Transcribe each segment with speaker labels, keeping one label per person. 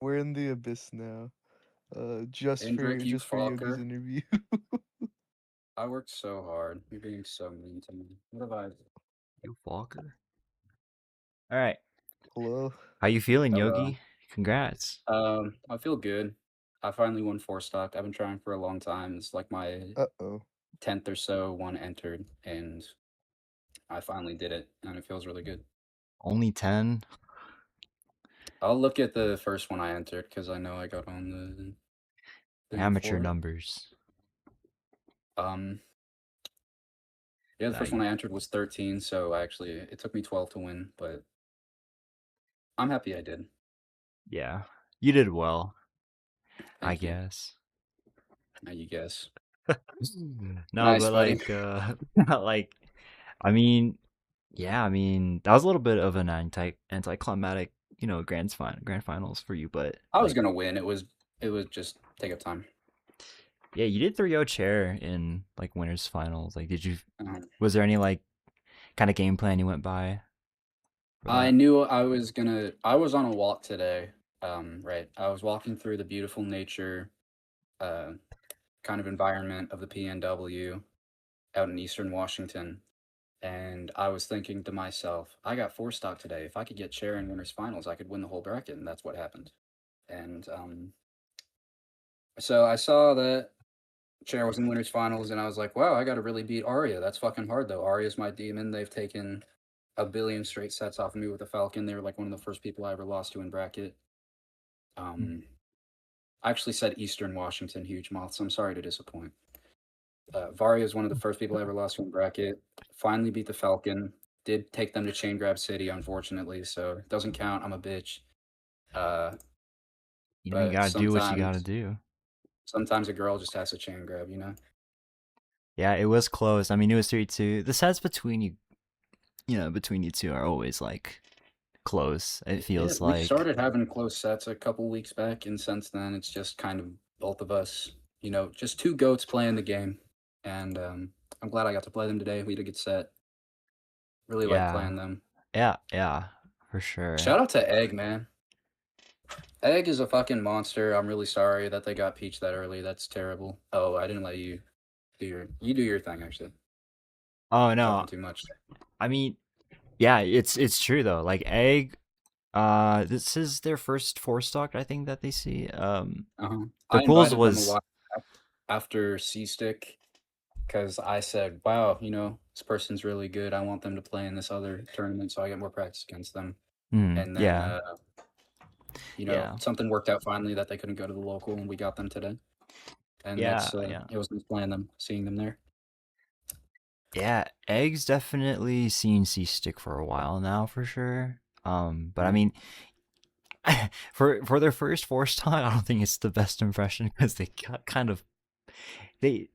Speaker 1: We're in the abyss now. Just for
Speaker 2: Indrick, you
Speaker 1: Yogi's
Speaker 2: fucker.
Speaker 1: interview.
Speaker 2: I worked so hard. You're being so mean to me. What have I?
Speaker 3: You Walker. All right.
Speaker 1: Hello.
Speaker 3: How you feeling,
Speaker 2: Hello.
Speaker 3: Yogi? Congrats.
Speaker 2: I feel good. I finally won 4 stock. I've been trying for a long time. It's like my
Speaker 1: Uh-oh.
Speaker 2: 10th or so one entered, and I finally did it, and it feels really good.
Speaker 3: Only 10?
Speaker 2: I'll look at the first one I entered because I know I got on the thing
Speaker 3: Amateur
Speaker 2: for it.
Speaker 3: numbers.
Speaker 2: Um, yeah, the
Speaker 3: Nah,
Speaker 2: first one I entered was 13, so it took me 12 to win, but I'm happy I did.
Speaker 3: yeah. You did well, I
Speaker 2: Thank you.
Speaker 3: guess.
Speaker 2: Now you guess.
Speaker 3: No,
Speaker 2: Nice,
Speaker 3: but
Speaker 2: buddy.
Speaker 3: like I mean, yeah, I mean, that was a little bit of an anticlimactic, grand finals for you, but
Speaker 2: I was
Speaker 3: like
Speaker 2: gonna win. It was just take up time.
Speaker 3: yeah, you did 3-0 chair in like winners finals. Like
Speaker 2: Um,
Speaker 3: was there any like kind of game plan you went by for
Speaker 2: I
Speaker 3: that?
Speaker 2: knew I was on a walk today. Right. I was walking through the beautiful nature, uh, kind of environment of the PNW out in Eastern Washington. And I was thinking to myself, I got 4 stock today. If I could get chair in winners finals, I could win the whole bracket, and that's what happened. And so I saw that chair was in winners finals, and I was like, wow, I got to really beat Arya. That's fucking hard though. Arya's my demon. They've taken a billion straight sets off of me with the Falcon. They were like one of the first people I ever lost to in bracket.
Speaker 3: Hmm.
Speaker 2: Um, I actually said Eastern Washington, huge mouth, so I'm sorry to disappoint. Varia is one of the first people I ever lost to in bracket. Finally beat the Falcon. Did take them to Chain Grab City, unfortunately, so it doesn't count. I'm a bitch. Uh,
Speaker 3: You
Speaker 2: but
Speaker 3: gotta do what you gotta do.
Speaker 2: sometimes a girl just has to chain grab, you know?
Speaker 3: Yeah, it was close. I mean, it was 3-2. The sets between you two are always like close. It
Speaker 2: Yeah,
Speaker 3: feels
Speaker 2: we
Speaker 3: like,
Speaker 2: started having close sets a couple weeks back, and since then it's just kind of both of us, just two goats playing the game. And I'm glad I got to play them today. We had a good set. Really like
Speaker 3: yeah,
Speaker 2: playing them.
Speaker 3: yeah, for sure.
Speaker 2: Shout out to Egg, man. Egg is a fucking monster. I'm really sorry that they got Peach that early. That's terrible. Oh, I didn't let you do your thing actually.
Speaker 3: Oh
Speaker 2: Talking
Speaker 3: no,
Speaker 2: too much.
Speaker 3: I mean, yeah, it's true though. Like Egg, this is their first 4 stock I think that they see.
Speaker 2: Uh-huh.
Speaker 3: Their
Speaker 2: I
Speaker 3: pools
Speaker 2: invited them a
Speaker 3: was
Speaker 2: while back after C Stick because I said, wow, this person's really good. I want them to play in this other tournament so I get more practice against them. And then
Speaker 3: yeah, yeah,
Speaker 2: something worked out finally that they couldn't go to the local and we got them today. And
Speaker 3: yeah, yeah.
Speaker 2: it was nice playing them, seeing them there.
Speaker 3: Yeah, Egg's definitely seen C stick for a while now for sure. But I
Speaker 2: Mhm.
Speaker 3: mean, for their first 4 stock, I don't think it's the best impression because they got kind of they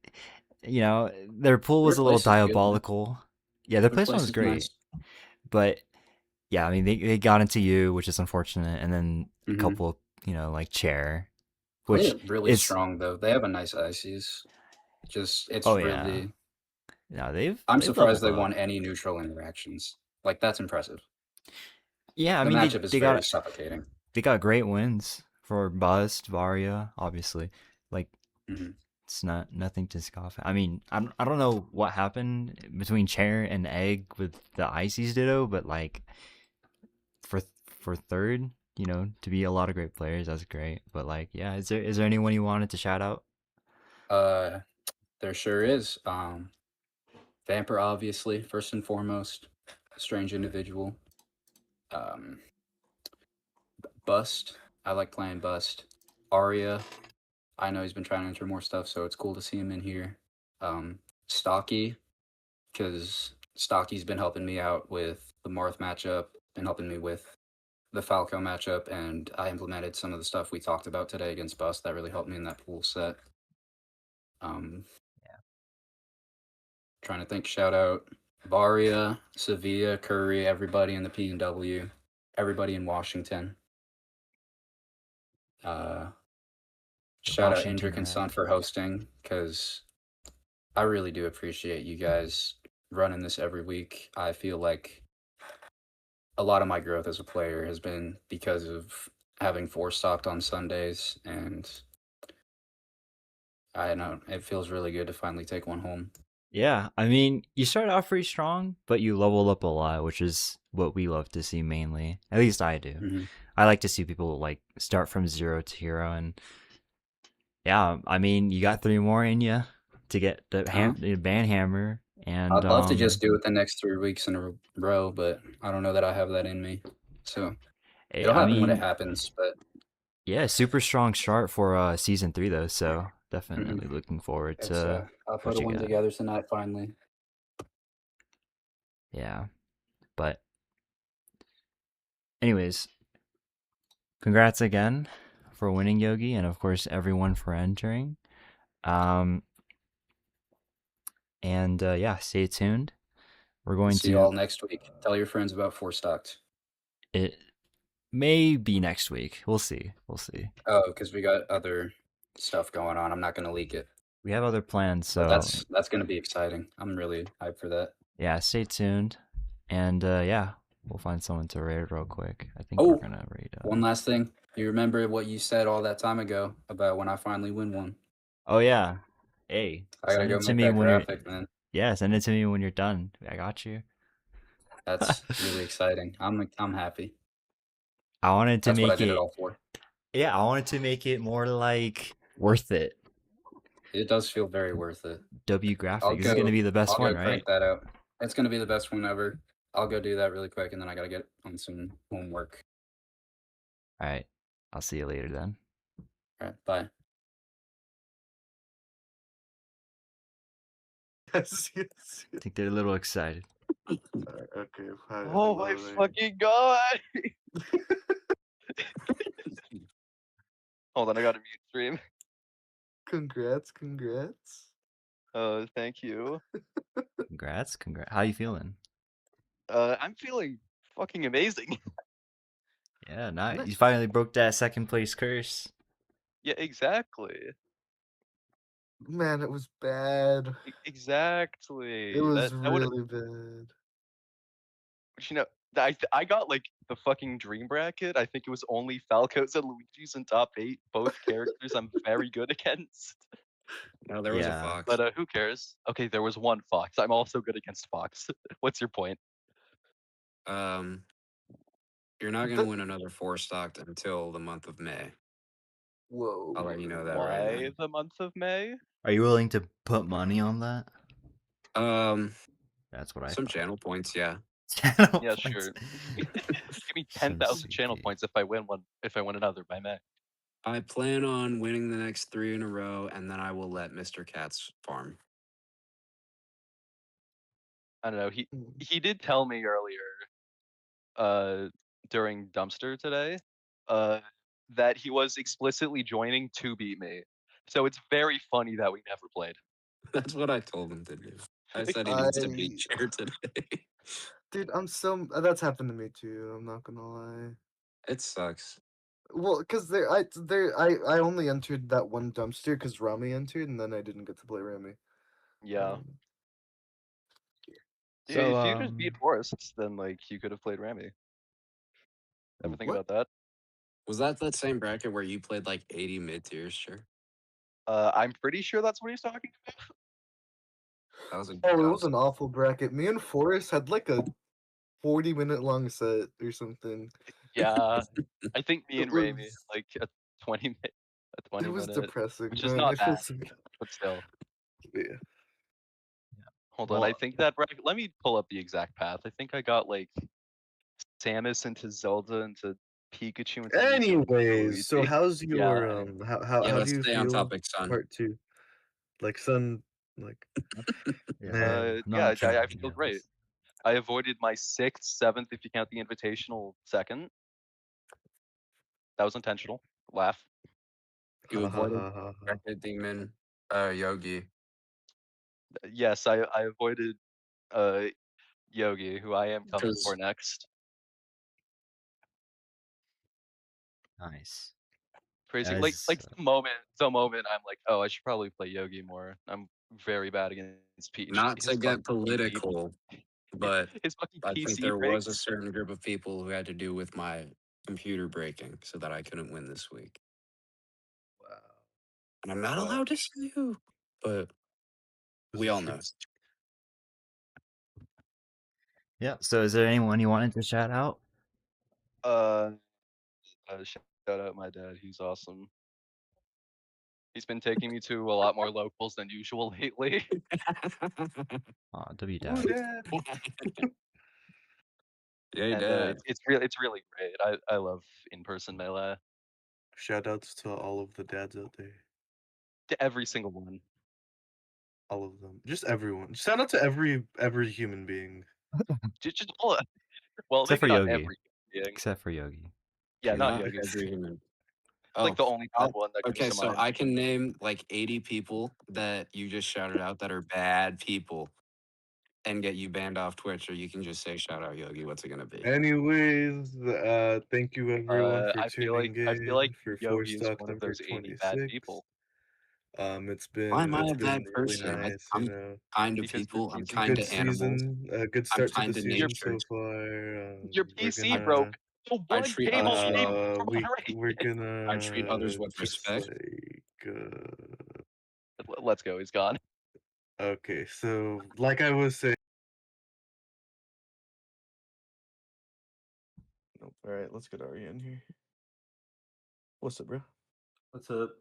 Speaker 3: their pool
Speaker 2: Their
Speaker 3: was a little
Speaker 2: place is good, man.
Speaker 3: diabolical. Yeah, their
Speaker 2: Their
Speaker 3: placement
Speaker 2: place
Speaker 3: was
Speaker 2: is nice.
Speaker 3: great, but yeah, I mean they got into you, which is unfortunate, and then a
Speaker 2: Hmm.
Speaker 3: couple, like chair,
Speaker 2: Play
Speaker 3: which
Speaker 2: it really
Speaker 3: is
Speaker 2: strong though. They have a nice ices. Just it's
Speaker 3: oh yeah,
Speaker 2: really
Speaker 3: no they've
Speaker 2: I'm
Speaker 3: they've
Speaker 2: surprised
Speaker 3: leveled
Speaker 2: they
Speaker 3: up.
Speaker 2: won any neutral interactions. Like that's impressive.
Speaker 3: Yeah, I
Speaker 2: The
Speaker 3: mean
Speaker 2: matchup is
Speaker 3: they
Speaker 2: very
Speaker 3: got
Speaker 2: suffocating.
Speaker 3: they got great wins for Bust, Varia, obviously. Like
Speaker 2: Hmm.
Speaker 3: it's not nothing to scoff at. I mean, I don't know what happened between Chair and Egg with the Ices ditto, but like for for third, to be a lot of great players, that's great. But like, yeah, is there anyone you wanted to shout out?
Speaker 2: Uh, there sure is. Vamper, obviously, first and foremost, a strange individual. Um, Bust, I like playing Bust. Arya, I know he's been trying to enter more stuff, so it's cool to see him in here. Stocky, because Stocky's been helping me out with the Marth matchup, been helping me with the Falco matchup, and I implemented some of the stuff we talked about today against Bust that really helped me in that pool set. Um, Trying to think, shout out Varia, Sevilla, Curry, everybody in the PNW, everybody in Washington. Uh, Shout out
Speaker 3: Washington
Speaker 2: Indrick and
Speaker 3: rep.
Speaker 2: Son for hosting because I really do appreciate you guys running this every week. I feel like a lot of my growth as a player has been because of having 4Stocked on Sundays, and I know it feels really good to finally take one home.
Speaker 3: Yeah, I mean, you start off pretty strong, but you level up a lot, which is what we love to see mainly. At least I do.
Speaker 2: Hmm.
Speaker 3: I like to see people like start from 0 to hero, and yeah, I mean, you got 3 more in you to get the band hammer, and
Speaker 2: I'd love to just do it the next 3 weeks in a row, but I don't know that I have that in me. So it'll
Speaker 3: I
Speaker 2: happen when it
Speaker 3: mean,
Speaker 2: happens. But
Speaker 3: yeah, super strong start for season 3 though, so
Speaker 2: mhm.
Speaker 3: definitely looking forward
Speaker 2: It's
Speaker 3: to
Speaker 2: I'll put
Speaker 3: what
Speaker 2: a
Speaker 3: you
Speaker 2: win
Speaker 3: got.
Speaker 2: together tonight finally.
Speaker 3: Yeah, but anyways, congrats again for winning, Yogi, and of course everyone for entering. Um, and yeah, stay tuned. We're going
Speaker 2: See you all
Speaker 3: to
Speaker 2: next week. Tell your friends about 4Stocked.
Speaker 3: it. May be next week. We'll see. We'll see.
Speaker 2: Oh, because we got other stuff going on. I'm not going to leak it,
Speaker 3: We have other plans,
Speaker 2: but
Speaker 3: so
Speaker 2: that's going to be exciting. I'm really hyped for that.
Speaker 3: yeah, stay tuned. And yeah, we'll find someone to raid real quick. I think we're
Speaker 2: Oh,
Speaker 3: gonna raid.
Speaker 2: one last thing. You remember what you said all that time ago about when I finally win one?
Speaker 3: Oh yeah. Hey,
Speaker 2: I gotta
Speaker 3: send
Speaker 2: go
Speaker 3: it to
Speaker 2: make
Speaker 3: me
Speaker 2: that
Speaker 3: when you're.
Speaker 2: graphic, man.
Speaker 3: Yeah, send it to me when you're done. I got you.
Speaker 2: That's really exciting. I'm happy.
Speaker 3: I wanted to
Speaker 2: That's what I
Speaker 3: make
Speaker 2: did it
Speaker 3: it.
Speaker 2: all for.
Speaker 3: Yeah, I wanted to make it more like worth it.
Speaker 2: It does feel very worth it.
Speaker 3: W
Speaker 2: I'll
Speaker 3: graphic. This is gonna
Speaker 2: go.
Speaker 3: be the best
Speaker 2: I'll
Speaker 3: one,
Speaker 2: go
Speaker 3: right?
Speaker 2: crank that out. It's gonna be the best one ever. I'll go do that really quick, and then I gotta get on some homework.
Speaker 3: All right. I'll see you later then.
Speaker 2: All right, bye.
Speaker 1: Yes, yes.
Speaker 3: I think they're a little excited.
Speaker 1: Okay, hi,
Speaker 4: Oh my
Speaker 1: hello there.
Speaker 4: fucking god! Hold on, I gotta mute stream.
Speaker 1: Congrats, congrats.
Speaker 4: Thank you.
Speaker 3: Congrats. Congrats. How you feeling?
Speaker 4: I'm feeling fucking amazing.
Speaker 3: Yeah, nice.
Speaker 1: Nice.
Speaker 3: You finally broke that second place curse.
Speaker 4: Yeah, exactly.
Speaker 1: Man, it was bad.
Speaker 4: Exactly.
Speaker 1: It was
Speaker 4: That would,
Speaker 1: really bad.
Speaker 4: you know, I got like the fucking dream bracket. I think it was only Falco's and Luigi's in top 8. Both characters I'm very good against.
Speaker 2: No, there was a
Speaker 3: Yeah.
Speaker 2: fox.
Speaker 4: But who cares? Okay, there was one Fox. I'm also good against Fox. What's your point?
Speaker 2: You're not gonna win another 4Stocked until the month of May.
Speaker 1: Whoa.
Speaker 2: I'll let you know that
Speaker 4: Why
Speaker 2: right now.
Speaker 4: the month of May?
Speaker 3: Are you willing to put money on that? That's what I
Speaker 2: Some
Speaker 3: thought.
Speaker 2: channel points, yeah.
Speaker 3: Channel
Speaker 4: Yeah,
Speaker 3: points.
Speaker 4: sure. Give me
Speaker 3: Some
Speaker 4: 10,000 channel
Speaker 3: CP.
Speaker 4: points if I win one. If I win another by May.
Speaker 2: I plan on winning the next 3 in a row, and then I will let Mr. Katz farm.
Speaker 4: I don't know.
Speaker 1: Mm.
Speaker 4: He did tell me earlier, during Dumpster today, that he was explicitly joining to beat me. So it's very funny that we never played.
Speaker 2: That's what I told him to do. I said he
Speaker 1: I-
Speaker 2: needs to beat Chair today.
Speaker 1: Dude, I'm so that's happened to me too. I'm not gonna lie.
Speaker 2: It sucks.
Speaker 1: Well, cause I only entered that one dumpster because Rami entered, and then I didn't get to play Rami.
Speaker 4: Yeah.
Speaker 1: Um,
Speaker 3: So,
Speaker 4: If you just beat Forests, then like you could have played Rami. Ever think
Speaker 1: What?
Speaker 4: about that?
Speaker 2: Was that same bracket where you played like 80 mid tiers, sure?
Speaker 4: I'm pretty sure that's what he's talking about.
Speaker 2: That was a
Speaker 1: Oh,
Speaker 2: good
Speaker 1: it was an awful bracket. Me and Forrest had like a 40-minute long set or something.
Speaker 4: Yeah. I think me
Speaker 1: It
Speaker 4: and Rami
Speaker 1: was
Speaker 4: like a 20 minute,
Speaker 1: it
Speaker 4: 20
Speaker 1: was
Speaker 4: minute,
Speaker 1: depressing,
Speaker 4: which is
Speaker 1: man.
Speaker 4: not
Speaker 1: I feel
Speaker 4: bad,
Speaker 1: so
Speaker 4: but still.
Speaker 1: yeah.
Speaker 4: Hold on, I think that bracket. Let me pull up the exact path. I think I got like Samus into Zelda into Pikachu into Mewtwo into
Speaker 1: Anyways, so
Speaker 4: Luigi.
Speaker 1: how's
Speaker 4: Yeah.
Speaker 1: your
Speaker 2: Yeah,
Speaker 1: how do
Speaker 2: let's
Speaker 1: you
Speaker 2: stay on
Speaker 1: feel?
Speaker 2: topic, son.
Speaker 1: Part 2, like Sun, like man.
Speaker 4: Yeah, I feel great. I avoided my 6th, 7th, if you count the invitational second. That was intentional. Laugh.
Speaker 2: You
Speaker 1: Ha ha
Speaker 2: avoided
Speaker 1: ha ha ha.
Speaker 2: Bracket Demon Yogi.
Speaker 4: Yes, I avoided Yogi, who I am coming for
Speaker 2: Because
Speaker 4: next.
Speaker 3: nice.
Speaker 4: Crazy.
Speaker 3: That
Speaker 4: Like
Speaker 3: is,
Speaker 4: the moment I'm like, oh, I should probably play Yogi more. I'm very bad against Peach.
Speaker 2: not
Speaker 4: His
Speaker 2: to
Speaker 4: fucking
Speaker 2: get political, but
Speaker 4: his fucking
Speaker 2: I think
Speaker 4: PC
Speaker 2: there was a
Speaker 4: rigs.
Speaker 2: certain group of people who had to do with my
Speaker 5: computer breaking so that I couldn't win this week.
Speaker 1: Wow.
Speaker 5: And I'm not
Speaker 4: Wow.
Speaker 5: allowed to say who, but we all know.
Speaker 3: Yeah. So is there anyone you wanted to shout out?
Speaker 4: Shout out my dad. He's awesome. He's been taking me to a lot more locals than usual lately.
Speaker 3: Aw, W
Speaker 1: Ooh,
Speaker 3: Dad.
Speaker 1: Dad.
Speaker 5: Yay,
Speaker 4: And
Speaker 5: Dad.
Speaker 4: it's really great. I love in-person Melee.
Speaker 1: Shoutouts to all of the dads out there.
Speaker 4: To every single one.
Speaker 1: All of them. Just everyone. Shout out to every human being.
Speaker 4: Just well,
Speaker 3: Except
Speaker 4: maybe
Speaker 3: for
Speaker 4: not
Speaker 3: Yogi.
Speaker 4: every being.
Speaker 3: Except for Yogi.
Speaker 4: Yeah, not
Speaker 5: Not
Speaker 4: Yogi.
Speaker 5: every human.
Speaker 4: Like the only top one that comes
Speaker 5: okay,
Speaker 4: to
Speaker 5: so
Speaker 4: mind.
Speaker 5: I can name like 80 people that you just shouted out that are bad people and get you banned off Twitch, or you can just say shout out Yogi. What's it gonna be?
Speaker 1: Anyways, thank you everyone for
Speaker 4: I feel
Speaker 1: tuning
Speaker 4: like
Speaker 1: in for
Speaker 4: Yogi is
Speaker 1: 4Stocked
Speaker 4: one of
Speaker 1: number
Speaker 4: those 80 bad
Speaker 1: 26.
Speaker 4: people
Speaker 1: It's
Speaker 5: Why
Speaker 1: been
Speaker 5: am I a
Speaker 1: really
Speaker 5: bad person?
Speaker 1: nice,
Speaker 5: I'm kind to
Speaker 4: because you're
Speaker 5: people. I'm
Speaker 4: PC.
Speaker 5: kind
Speaker 1: good
Speaker 5: to animals.
Speaker 1: season, good
Speaker 5: I'm
Speaker 1: start to the
Speaker 5: kind to
Speaker 1: season
Speaker 5: nature.
Speaker 1: so far.
Speaker 4: Your
Speaker 1: We're
Speaker 4: PC
Speaker 1: gonna
Speaker 4: broke. So
Speaker 5: I
Speaker 4: one
Speaker 5: treat
Speaker 4: game
Speaker 5: others
Speaker 4: only
Speaker 5: with
Speaker 4: came for
Speaker 1: we're
Speaker 4: moderation.
Speaker 5: I treat others
Speaker 1: gonna
Speaker 5: with
Speaker 1: just
Speaker 5: respect.
Speaker 1: like
Speaker 4: Let's go. He's gone.
Speaker 1: okay, so like I was saying. Nope. All right, let's get Ari in here. What's up, bro?
Speaker 6: What's up?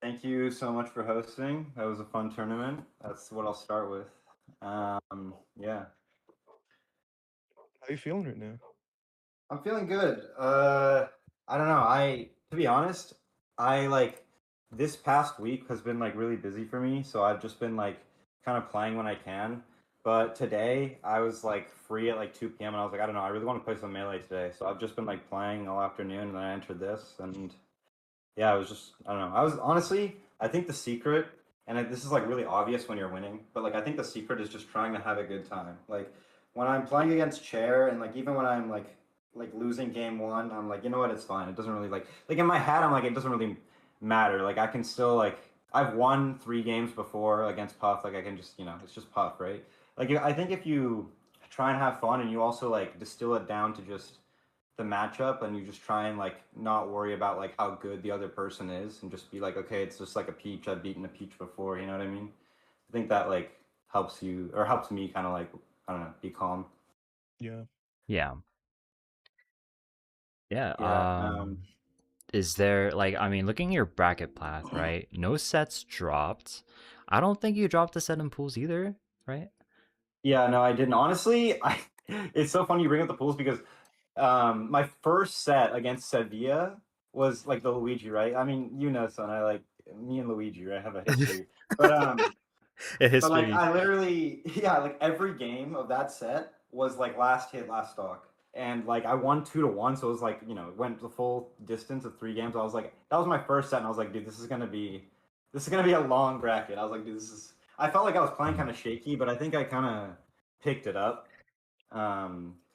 Speaker 6: Thank you so much for hosting. That was a fun tournament. That's what I'll start with. Yeah.
Speaker 1: How you feeling right now?
Speaker 6: I'm feeling good. I don't know. To be honest, I like this past week has been like really busy for me, so I've just been like kind of playing when I can. But today I was like free at like 2 p.m. and I was like, I don't know, I really want to play some Melee today. So I've just been like playing all afternoon and then I entered this and yeah, I was just I don't know. I was honestly I think the secret this is like really obvious when you're winning, but like I think the secret is just trying to have a good time. Like when I'm playing against Chair and like even when I'm like losing game one, I'm like, you know what, it's fine. It doesn't really like in my head I'm like it doesn't really matter. Like I can still like I've won 3 games before against Puff, like I can just it's just Puff, right? Like I think if you try and have fun and you also like distill it down to just the matchup and you just try and like not worry about like how good the other person is and just be like, okay, it's just like a peach. I've beaten a peach before, you know what I mean? I think that like helps you or helps me kind of like I don't know, be calm.
Speaker 1: Yeah.
Speaker 3: Yeah. Yeah.
Speaker 6: Yeah.
Speaker 3: Is there like I mean, looking at your bracket path, right? No sets dropped. I don't think you dropped a set in pools either, right?
Speaker 6: Yeah, no, I didn't. Honestly, it's so funny you bring up the pools because my first set against Sevilla was like the Luigi, right? I mean, son, I like me and Luigi, right? Have a history. But
Speaker 3: A
Speaker 6: But like
Speaker 3: history.
Speaker 6: I literally, yeah, like every game of that set was like last hit, last stock, and like I won 2-1, so it was like it went the full distance of 3 games. I was like, that was my first set, and I was like, dude, this is gonna be a long bracket. I was like, dude, this is. I felt like I was playing kind of shaky, but I think I kind of picked it up.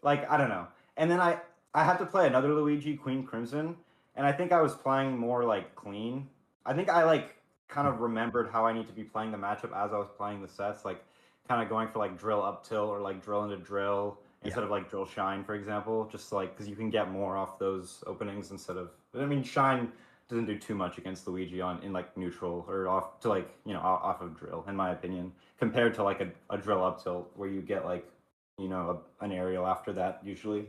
Speaker 6: Like I don't know, and then I had to play another Luigi, Queen Crimson, and I think I was playing more like clean. I think I like kind of remembered how I need to be playing the matchup as I was playing the sets, like kind of going for like drill up tilt or like drill into drill instead of like drill shine, for example, just like because you can get more off those openings instead of. I mean, shine doesn't do too much against Luigi in like neutral or off to like off of drill, in my opinion, compared to like a drill up tilt where you get like an aerial after that usually.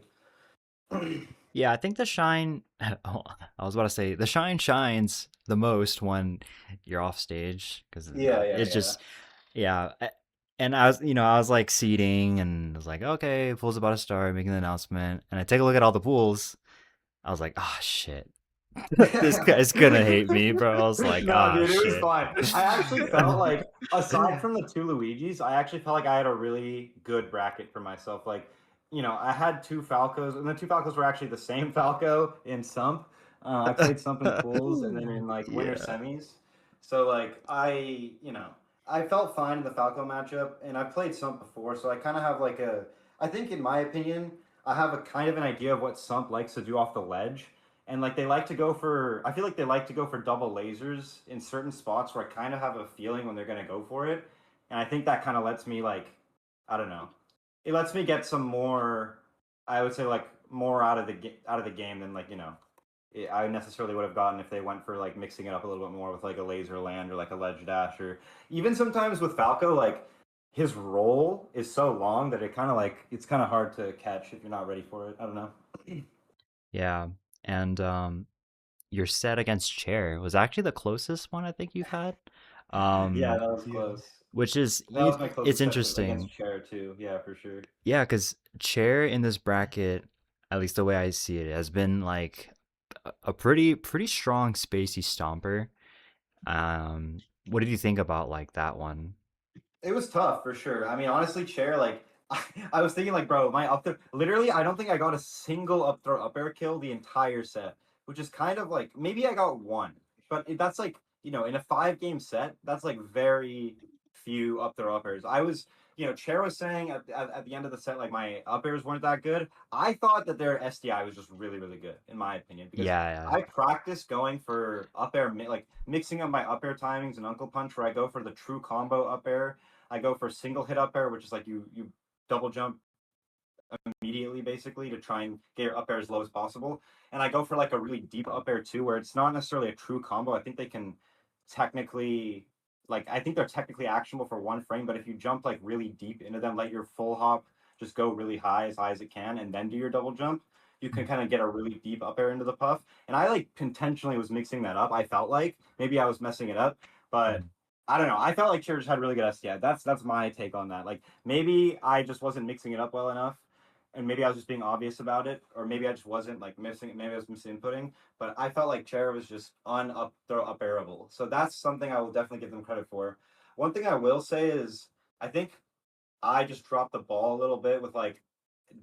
Speaker 3: Yeah, I think the shine. Oh, I was about to say the shine shines the most when you're off stage because it's just yeah. And I was like seeding and I was like, okay, pool's about to start, making the announcement, and I take a look at all the pools. I was like, oh shit, this guy's gonna hate me, bro. I was like,
Speaker 6: No,
Speaker 3: ah,
Speaker 6: dude, it was
Speaker 3: shit.
Speaker 6: fine. I actually felt like, aside from the 2 Luigis, I actually felt like I had a really good bracket for myself. Like, I had 2 Falcos, and the 2 Falcos were actually the same Falco in Sump. I played Sump in pools and then in like winter
Speaker 3: Yeah.
Speaker 6: semis. So like I felt fine in the Falco matchup, and I played Sump before, so I kind of have like I think in my opinion, I have a kind of an idea of what Sump likes to do off the ledge. And like they like to go for, I feel like they like to go for double lasers in certain spots where I kind of have a feeling when they're going to go for it. And I think that kind of lets me like, I don't know, it lets me get some more, I would say like more out of the game than like I necessarily would have gotten if they went for like mixing it up a little bit more with like a laser land or like a ledge dash, or even sometimes with Falco, like his roll is so long that it kind of like it's kind of hard to catch if you're not ready for it. I don't know.
Speaker 3: Yeah, and your set against Chair was actually the closest one I think you've had.
Speaker 6: Yeah, that was
Speaker 7: Yeah.
Speaker 6: close.
Speaker 3: Which is
Speaker 6: That was my
Speaker 3: it's
Speaker 6: closest set
Speaker 3: interesting.
Speaker 6: against Chair too. Yeah, for sure.
Speaker 3: Yeah, because Chair in this bracket, at least the way I see it, has been like a pretty strong spacey stomper. What did you think about like that one?
Speaker 6: It was tough for sure. I mean, honestly, Chair, like, I was thinking, like, bro, my up throw, literally, I don't think I got a single up throw up air kill the entire set, which is kind of like, maybe I got one, but that's like, in a 5-game set, that's like very few up throw up airs. Chair was saying at the end of the set, like, my up airs weren't that good. I thought that their SDI was just really, really good, in my opinion, because
Speaker 3: Yeah,
Speaker 6: I practice going for up air, like, mixing up my up air timings and Uncle Punch, where I go for the true combo up air. I go for single hit up air, which is like you double jump immediately basically to try and get your up air as low as possible. And I go for like a really deep up air too, where it's not necessarily a true combo. I think they can technically I think they're technically actionable for 1 frame, but if you jump like really deep into them, let your full hop just go really high as it can, and then do your double jump, you can kind of get a really deep up air into the puff. And I like intentionally was mixing that up. I felt like maybe I was messing it up, but I don't know. I felt like Cheers had really good SDI. That's my take on that. Like maybe I just wasn't mixing it up well enough, and maybe I was just being obvious about it, or maybe I just wasn't like missing it. Maybe I was misinputting. But I felt like Chair was just up throw up airable. So that's something I will definitely give them credit for. One thing I will say is I think I just dropped the ball a little bit with like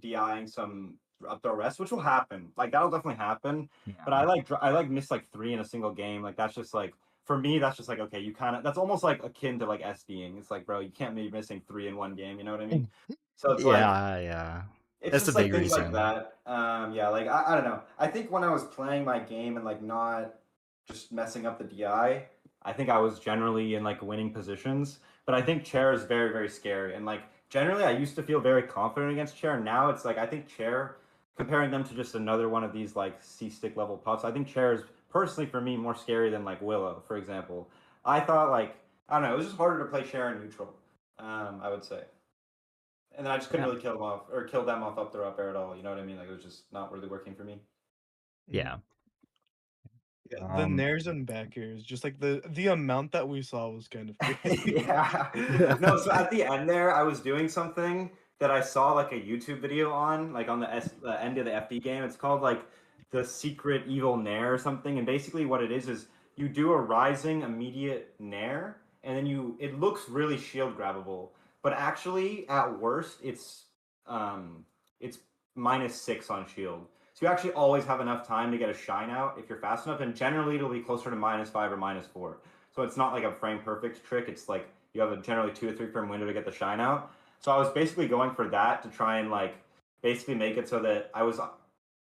Speaker 6: DIing some up throw rest, which will happen. Like that'll definitely happen. But I like missed like 3 in a single game. Like that's just like for me, that's just like okay, you kind of that's almost like akin to like SDing. It's like bro, you can't be missing 3 in one game. You know what I mean? So it's like
Speaker 3: yeah.
Speaker 6: it's
Speaker 3: That's a
Speaker 6: just like
Speaker 3: big
Speaker 6: things like
Speaker 3: reason.
Speaker 6: that. Yeah, like I don't know. I think when I was playing my game and like not just messing up the I think I was generally in like winning positions. But I think Chair is very, very scary. And like generally I used to feel very confident against Chair. Now it's like I think Chair, comparing them to just another one of these like C-stick level puffs, I think Chair is personally for me more scary than like Willow, for example. I thought like I don't know, it was just harder to play Chair in neutral, I would say. And then I just couldn't really kill them off up their up air at all. You know what I mean? Like it was just not really working for me.
Speaker 3: Yeah.
Speaker 7: Yeah, the nairs and back airs, just like the amount that we saw was kind of crazy.
Speaker 6: Yeah. No, so at the end there, I was doing something that I saw like a YouTube video on, like on the end of the FD game. It's called like the secret evil nair or something. And basically what it is you do a rising immediate nair, and then it looks really shield grabbable. But actually at worst it's -6 on shield. So you actually always have enough time to get a shine out if you're fast enough, and generally it'll be closer to -5 or -4. So it's not like a frame perfect trick. It's like you have a generally 2 or 3 frame window to get the shine out. So I was basically going for that to try and like basically make it so that I was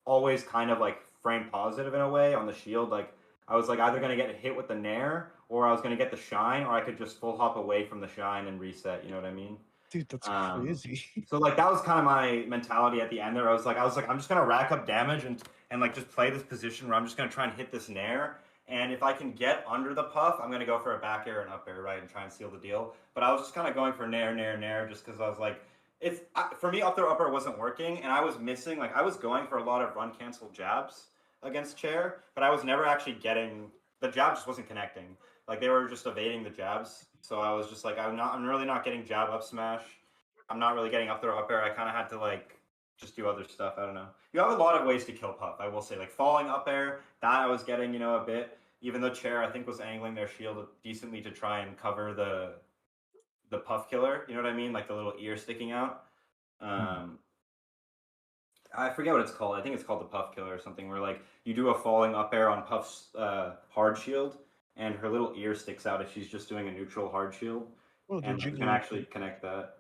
Speaker 6: always kind of like frame positive in a way on the shield. Like I was like either going to get hit with the nair, or I was going to get the shine, or I could just full hop away from the shine and reset. You know what I mean?
Speaker 7: Dude, that's crazy.
Speaker 6: So like that was kind of my mentality at the end there. I was like I'm just gonna rack up damage and like just play this position where I'm just gonna try and hit this nair. And if I can get under the puff, I'm gonna go for a back air and up air, right, and try and seal the deal. But I was just kind of going for nair, just because I was like, for me up there upper wasn't working, and I was missing. Like I was going for a lot of run cancel jabs against Chair, but I was never actually getting the jab. Just wasn't connecting. Like they were just evading the jabs. So I was just like, I'm really not getting jab up smash. I'm not really getting up throw up air. I kind of had to like just do other stuff. I don't know. You have a lot of ways to kill puff. I will say, like falling up air, that I was getting, a bit. Even though Chair, I think, was angling their shield decently to try and cover the puff killer. You know what I mean? Like the little ear sticking out. I forget what it's called. I think it's called the puff killer or something, where like you do a falling up air on Puff's hard shield, and her little ear sticks out if she's just doing a neutral hard shield, and like, you can actually connect that.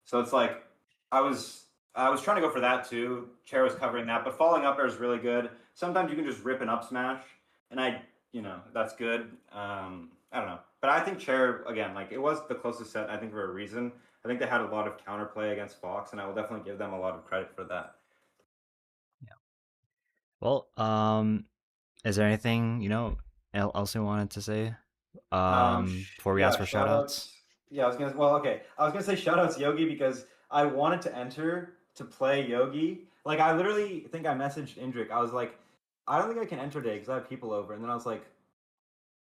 Speaker 6: So it's like I was trying to go for that too. Chair was covering that, but falling up air is really good. Sometimes you can just rip an up smash, and that's good. I don't know, but I think Chair again, like it was the closest set. I think for a reason. I think they had a lot of counterplay against Fox, and I will definitely give them a lot of credit for that.
Speaker 3: Well, is there anything else you wanted to say? Before we ask
Speaker 6: Yeah,
Speaker 3: for
Speaker 6: shout
Speaker 3: shoutouts.
Speaker 6: outs. Yeah, I was gonna. Well, okay, I was gonna say shout outs Yogi because I wanted to enter to play Yogi. Like, I literally think I messaged Indrik. I was like, I don't think I can enter today because I have people over. And then I was like,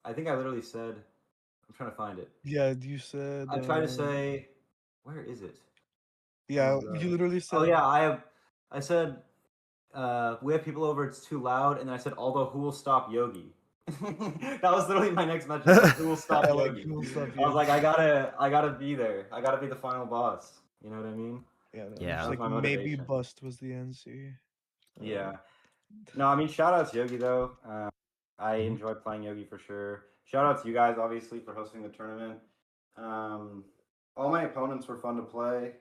Speaker 6: I think I literally said, I'm trying to find it.
Speaker 7: Yeah, you said.
Speaker 6: I tried to say, where is it?
Speaker 7: Yeah,
Speaker 6: Oh my
Speaker 7: you
Speaker 6: God.
Speaker 7: literally said.
Speaker 6: Oh yeah, I said, we have people over. It's too loud. And then I said, although who will stop Yogi? That was literally my next message. Like, who will stop
Speaker 7: Yeah, like
Speaker 6: Yogi?
Speaker 7: who will stop
Speaker 6: I was
Speaker 7: you?
Speaker 6: like, I gotta be there. I gotta be the final boss. You know what I mean?
Speaker 7: Yeah, no,
Speaker 3: Yeah.
Speaker 7: just
Speaker 6: That was
Speaker 7: like
Speaker 6: my
Speaker 7: maybe
Speaker 6: motivation.
Speaker 7: bust was the answer.
Speaker 6: Yeah. No, I mean, shout outs Yogi though. I
Speaker 3: Mhm.
Speaker 6: enjoy playing Yogi for sure. Shout out to you guys, obviously, for hosting the tournament. Um, all my opponents were fun to play.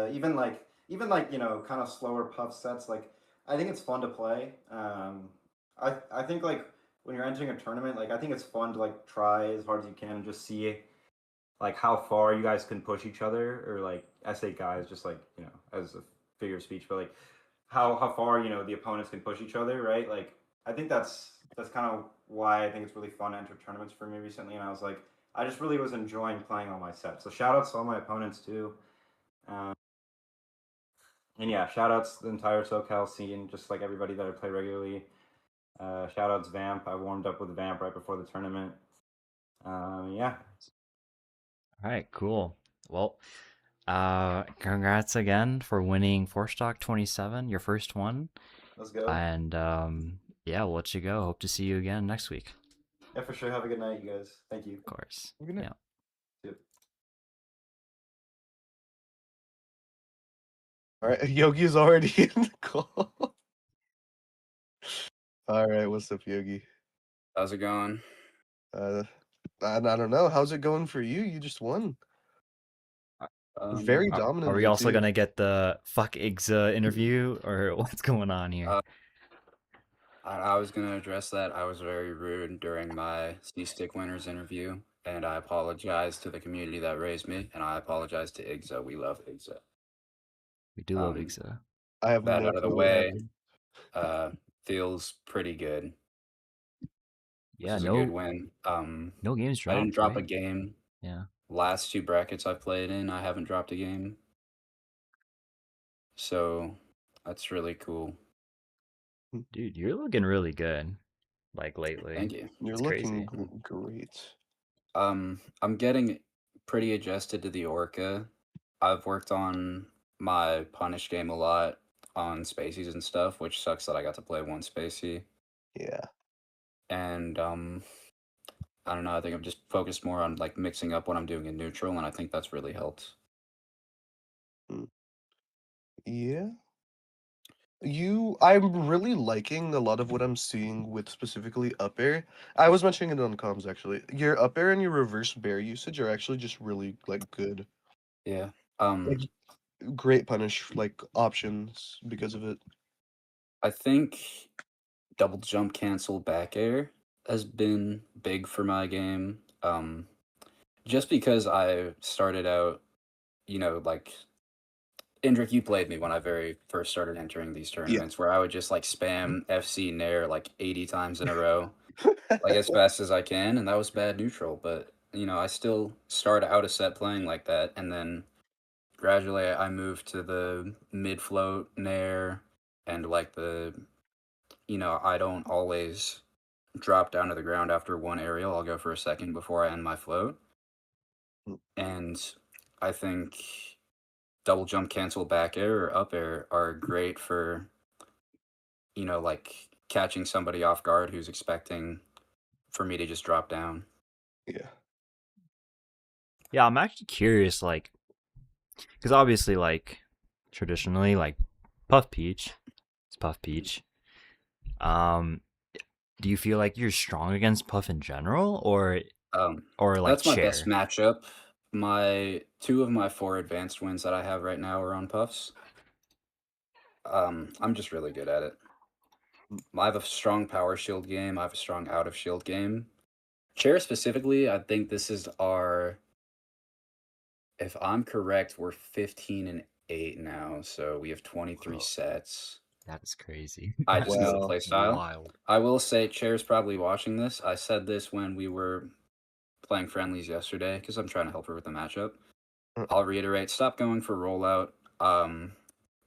Speaker 6: Even like kind of slower puff sets. Like, I think it's fun to play. I think like when you're entering a tournament, like I think it's fun to like try as hard as you can and just see like how far you guys can push each other, or like I say guys just like as a figure of speech, but like how far the opponents can push each other, right? Like I think that's kind of why I think it's really fun to enter tournaments for me recently, and I was like I just really was enjoying playing all my sets. So shout outs to all my opponents too, um, and yeah, shout outs to the entire SoCal scene, just like everybody that I play regularly. Shout outs Vamp. I warmed up with Vamp right before the tournament. Yeah,
Speaker 3: All right, cool. Well, congrats again for winning 4Stock 27, your first one.
Speaker 6: let's go.
Speaker 3: And yeah, we'll let you go. Hope to see you again next week.
Speaker 6: Yeah, for sure. Have a good night, you guys. Thank you.
Speaker 3: Of course.
Speaker 7: Good night.
Speaker 3: Yeah.
Speaker 6: Yep.
Speaker 8: All right, Yogi's already in the call. All right, what's up, Yogi?
Speaker 2: How's it going?
Speaker 8: I don't know. How's it going for you? You just won. Very
Speaker 3: Are we
Speaker 8: dominantly
Speaker 3: also
Speaker 8: too.
Speaker 3: gonna get the fuck Igza interview, or what's going on here?
Speaker 2: I was going to address that. I was very rude during my C-Stick Winners interview, and I apologize to the community that raised me, and I apologize to Igza. We love Igza.
Speaker 3: We do love
Speaker 2: Um,
Speaker 3: Igza.
Speaker 8: I have
Speaker 2: that
Speaker 8: no
Speaker 2: out of the
Speaker 8: clue what
Speaker 2: way,
Speaker 8: happened.
Speaker 2: feels pretty good. This
Speaker 3: Yeah,
Speaker 2: is a good
Speaker 3: no
Speaker 2: win.
Speaker 3: no games
Speaker 2: I didn't
Speaker 3: dropped,
Speaker 2: drop a
Speaker 3: right?
Speaker 2: game.
Speaker 3: Yeah.
Speaker 2: Last two brackets I played in, I haven't dropped a game. So that's really cool.
Speaker 3: Dude, you're looking really good, like lately.
Speaker 2: Thank you.
Speaker 8: You're
Speaker 3: It's
Speaker 8: looking
Speaker 3: crazy.
Speaker 8: great.
Speaker 2: I'm getting pretty adjusted to the Orca. I've worked on my punish game a lot on spacies and stuff, which sucks that I got to play one spacey.
Speaker 8: Yeah.
Speaker 2: And I don't know, I think I'm just focused more on like mixing up what I'm doing in neutral, and I think that's really helped.
Speaker 8: Yeah. I'm really liking a lot of what I'm seeing with specifically up air. I was mentioning it on comms actually. Your up air and your reverse bear usage are actually just really like good.
Speaker 2: Yeah.
Speaker 8: Like great punish like options because of it.
Speaker 2: I think double jump cancel back air has been big for my game. Just because I started out, like Indrik, you played me when I very first started entering these tournaments, where I would just like spam FC Nair like 80 times in a row, like as fast as I can, and that was bad neutral. But I still start out a set playing like that, and then gradually I moved to the mid float Nair, and like I don't always drop down to the ground after one aerial. I'll go for a second before I end my float, and I think double jump cancel back air or up air are great for like catching somebody off guard who's expecting for me to just drop down.
Speaker 8: Yeah.
Speaker 3: Yeah, I'm actually curious, like, because obviously, like, traditionally, like, Puff Peach, it's Puff Peach. Do you feel like you're strong against Puff in general, or like
Speaker 2: That's my best
Speaker 3: Chair?
Speaker 2: matchup. My two of my four advanced wins that I have right now are on puffs. I'm just really good at it. I have a strong power shield game. I have a strong out of shield game. Chair specifically, I think this is our, if I'm correct, we're 15-8 now, so we have 23 sets.
Speaker 3: That is crazy.
Speaker 2: I just know the
Speaker 8: Wow.
Speaker 2: play style.
Speaker 3: Wild.
Speaker 2: I will say, Chair's probably watching this. I said this when we were playing friendlies yesterday because I'm trying to help her with the matchup. I'll reiterate: stop going for rollout.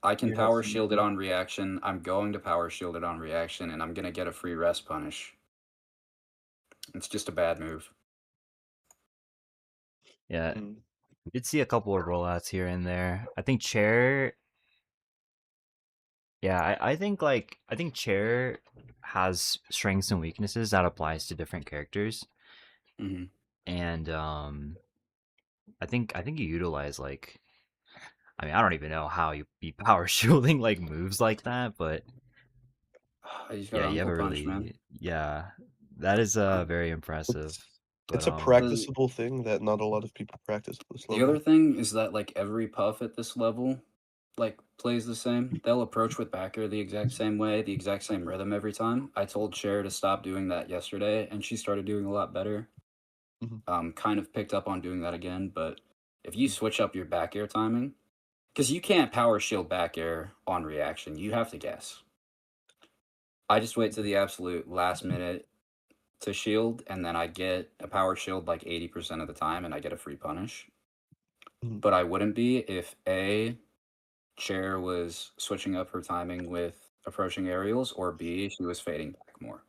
Speaker 2: I can
Speaker 8: You have
Speaker 2: power
Speaker 8: to-
Speaker 2: shield it on reaction. I'm going to power shield it on reaction, and I'm gonna get a free rest punish. It's just a bad move.
Speaker 3: Yeah,
Speaker 8: Mm.
Speaker 3: we did see a couple of rollouts here and there. I think Chair. Yeah, I think Chair has strengths and weaknesses that applies to different characters,
Speaker 2: hmm
Speaker 3: and I think you utilize like. I mean, I don't even know how you be power shielding like moves like that, but
Speaker 2: He's got
Speaker 3: yeah, you have
Speaker 2: Uncle
Speaker 3: a
Speaker 2: Punch, man.
Speaker 3: really that is very impressive.
Speaker 8: It's
Speaker 3: But
Speaker 8: a practicable thing that not a lot of people practice at this
Speaker 2: The
Speaker 8: level.
Speaker 2: other thing is that like every puff at this level, like plays the same. They'll approach with backer the exact same way, the exact same rhythm every time. I told Cher to stop doing that yesterday, and she started doing a lot better. Kind of picked up on doing that again, but if you switch up your back air timing, because you can't power shield back air on reaction, you have to guess. I just wait to the absolute last minute to shield, and then I get a power shield like 80% of the time, and I get a free punish. But I wouldn't be if Cher was switching up her timing with approaching aerials, or B, she was fading back more.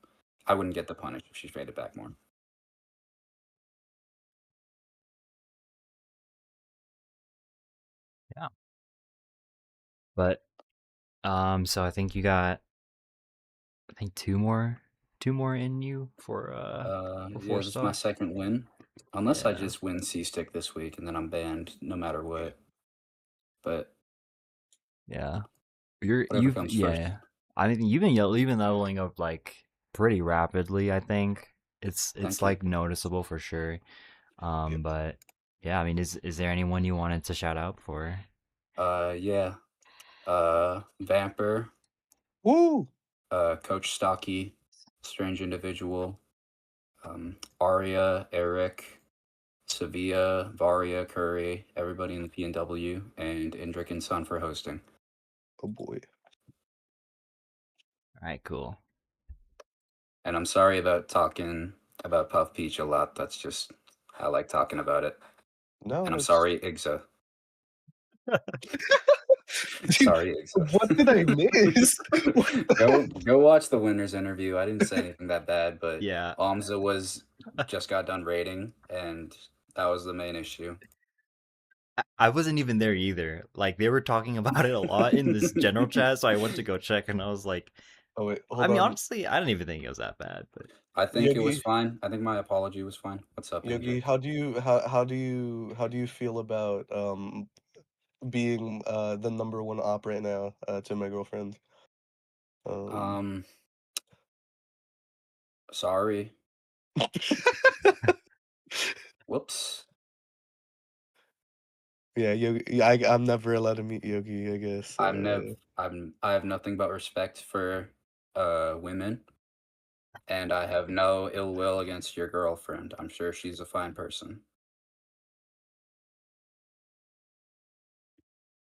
Speaker 2: I wouldn't get the punish if she faded back more.
Speaker 3: yeah. But so I think you got two more in you for
Speaker 2: Yeah, this is my
Speaker 3: 4 stock.
Speaker 2: second win. Unless I
Speaker 3: Yeah.
Speaker 2: just win C-Stick this week, and then I'm banned no matter what. But
Speaker 3: Yeah.
Speaker 2: whatever comes first.
Speaker 3: I mean, you've been leveling up like pretty rapidly. I think it's
Speaker 2: Thank you.
Speaker 3: like noticeable for sure. But yeah, I mean, is there anyone you wanted to shout out for?
Speaker 2: Yeah. Vamper,
Speaker 8: Woo!
Speaker 2: Coach Stocky, Strange Individual, Arya, Eric, Sevilla, Varia, Curry, everybody in the PNW, and Indrik and Son for hosting.
Speaker 8: Oh boy.
Speaker 3: All right, cool.
Speaker 2: And I'm sorry about talking about Puff Peach a lot. That's just I like talking about it.
Speaker 8: No,
Speaker 2: And I'm
Speaker 8: it's...
Speaker 2: sorry, Igza.
Speaker 8: Dude,
Speaker 2: Sorry, Igza.
Speaker 8: what did I miss?
Speaker 2: Go watch the winner's interview. I didn't say anything that bad, but
Speaker 3: Yeah.
Speaker 2: Amza just got done raiding, and that was the main issue.
Speaker 3: I wasn't even there either. Like they were talking about it a lot in this general chat, so I went to go check, and I was like,
Speaker 8: Oh wait,
Speaker 3: I
Speaker 8: hold
Speaker 3: mean,
Speaker 8: on.
Speaker 3: honestly, I didn't even think it was that bad. But
Speaker 2: I think it was
Speaker 8: Yogi,
Speaker 2: fine. I think my apology was fine. What's up,
Speaker 8: Yogi,
Speaker 2: Indrik?
Speaker 8: how do you feel about being the number one op right now to my girlfriend?
Speaker 2: Sorry. Whoops.
Speaker 8: Yeah, Yogi. I'm never allowed to meet Yogi, I guess.
Speaker 2: I have nothing but respect for women, and I have no ill will against your girlfriend. I'm sure she's a fine person.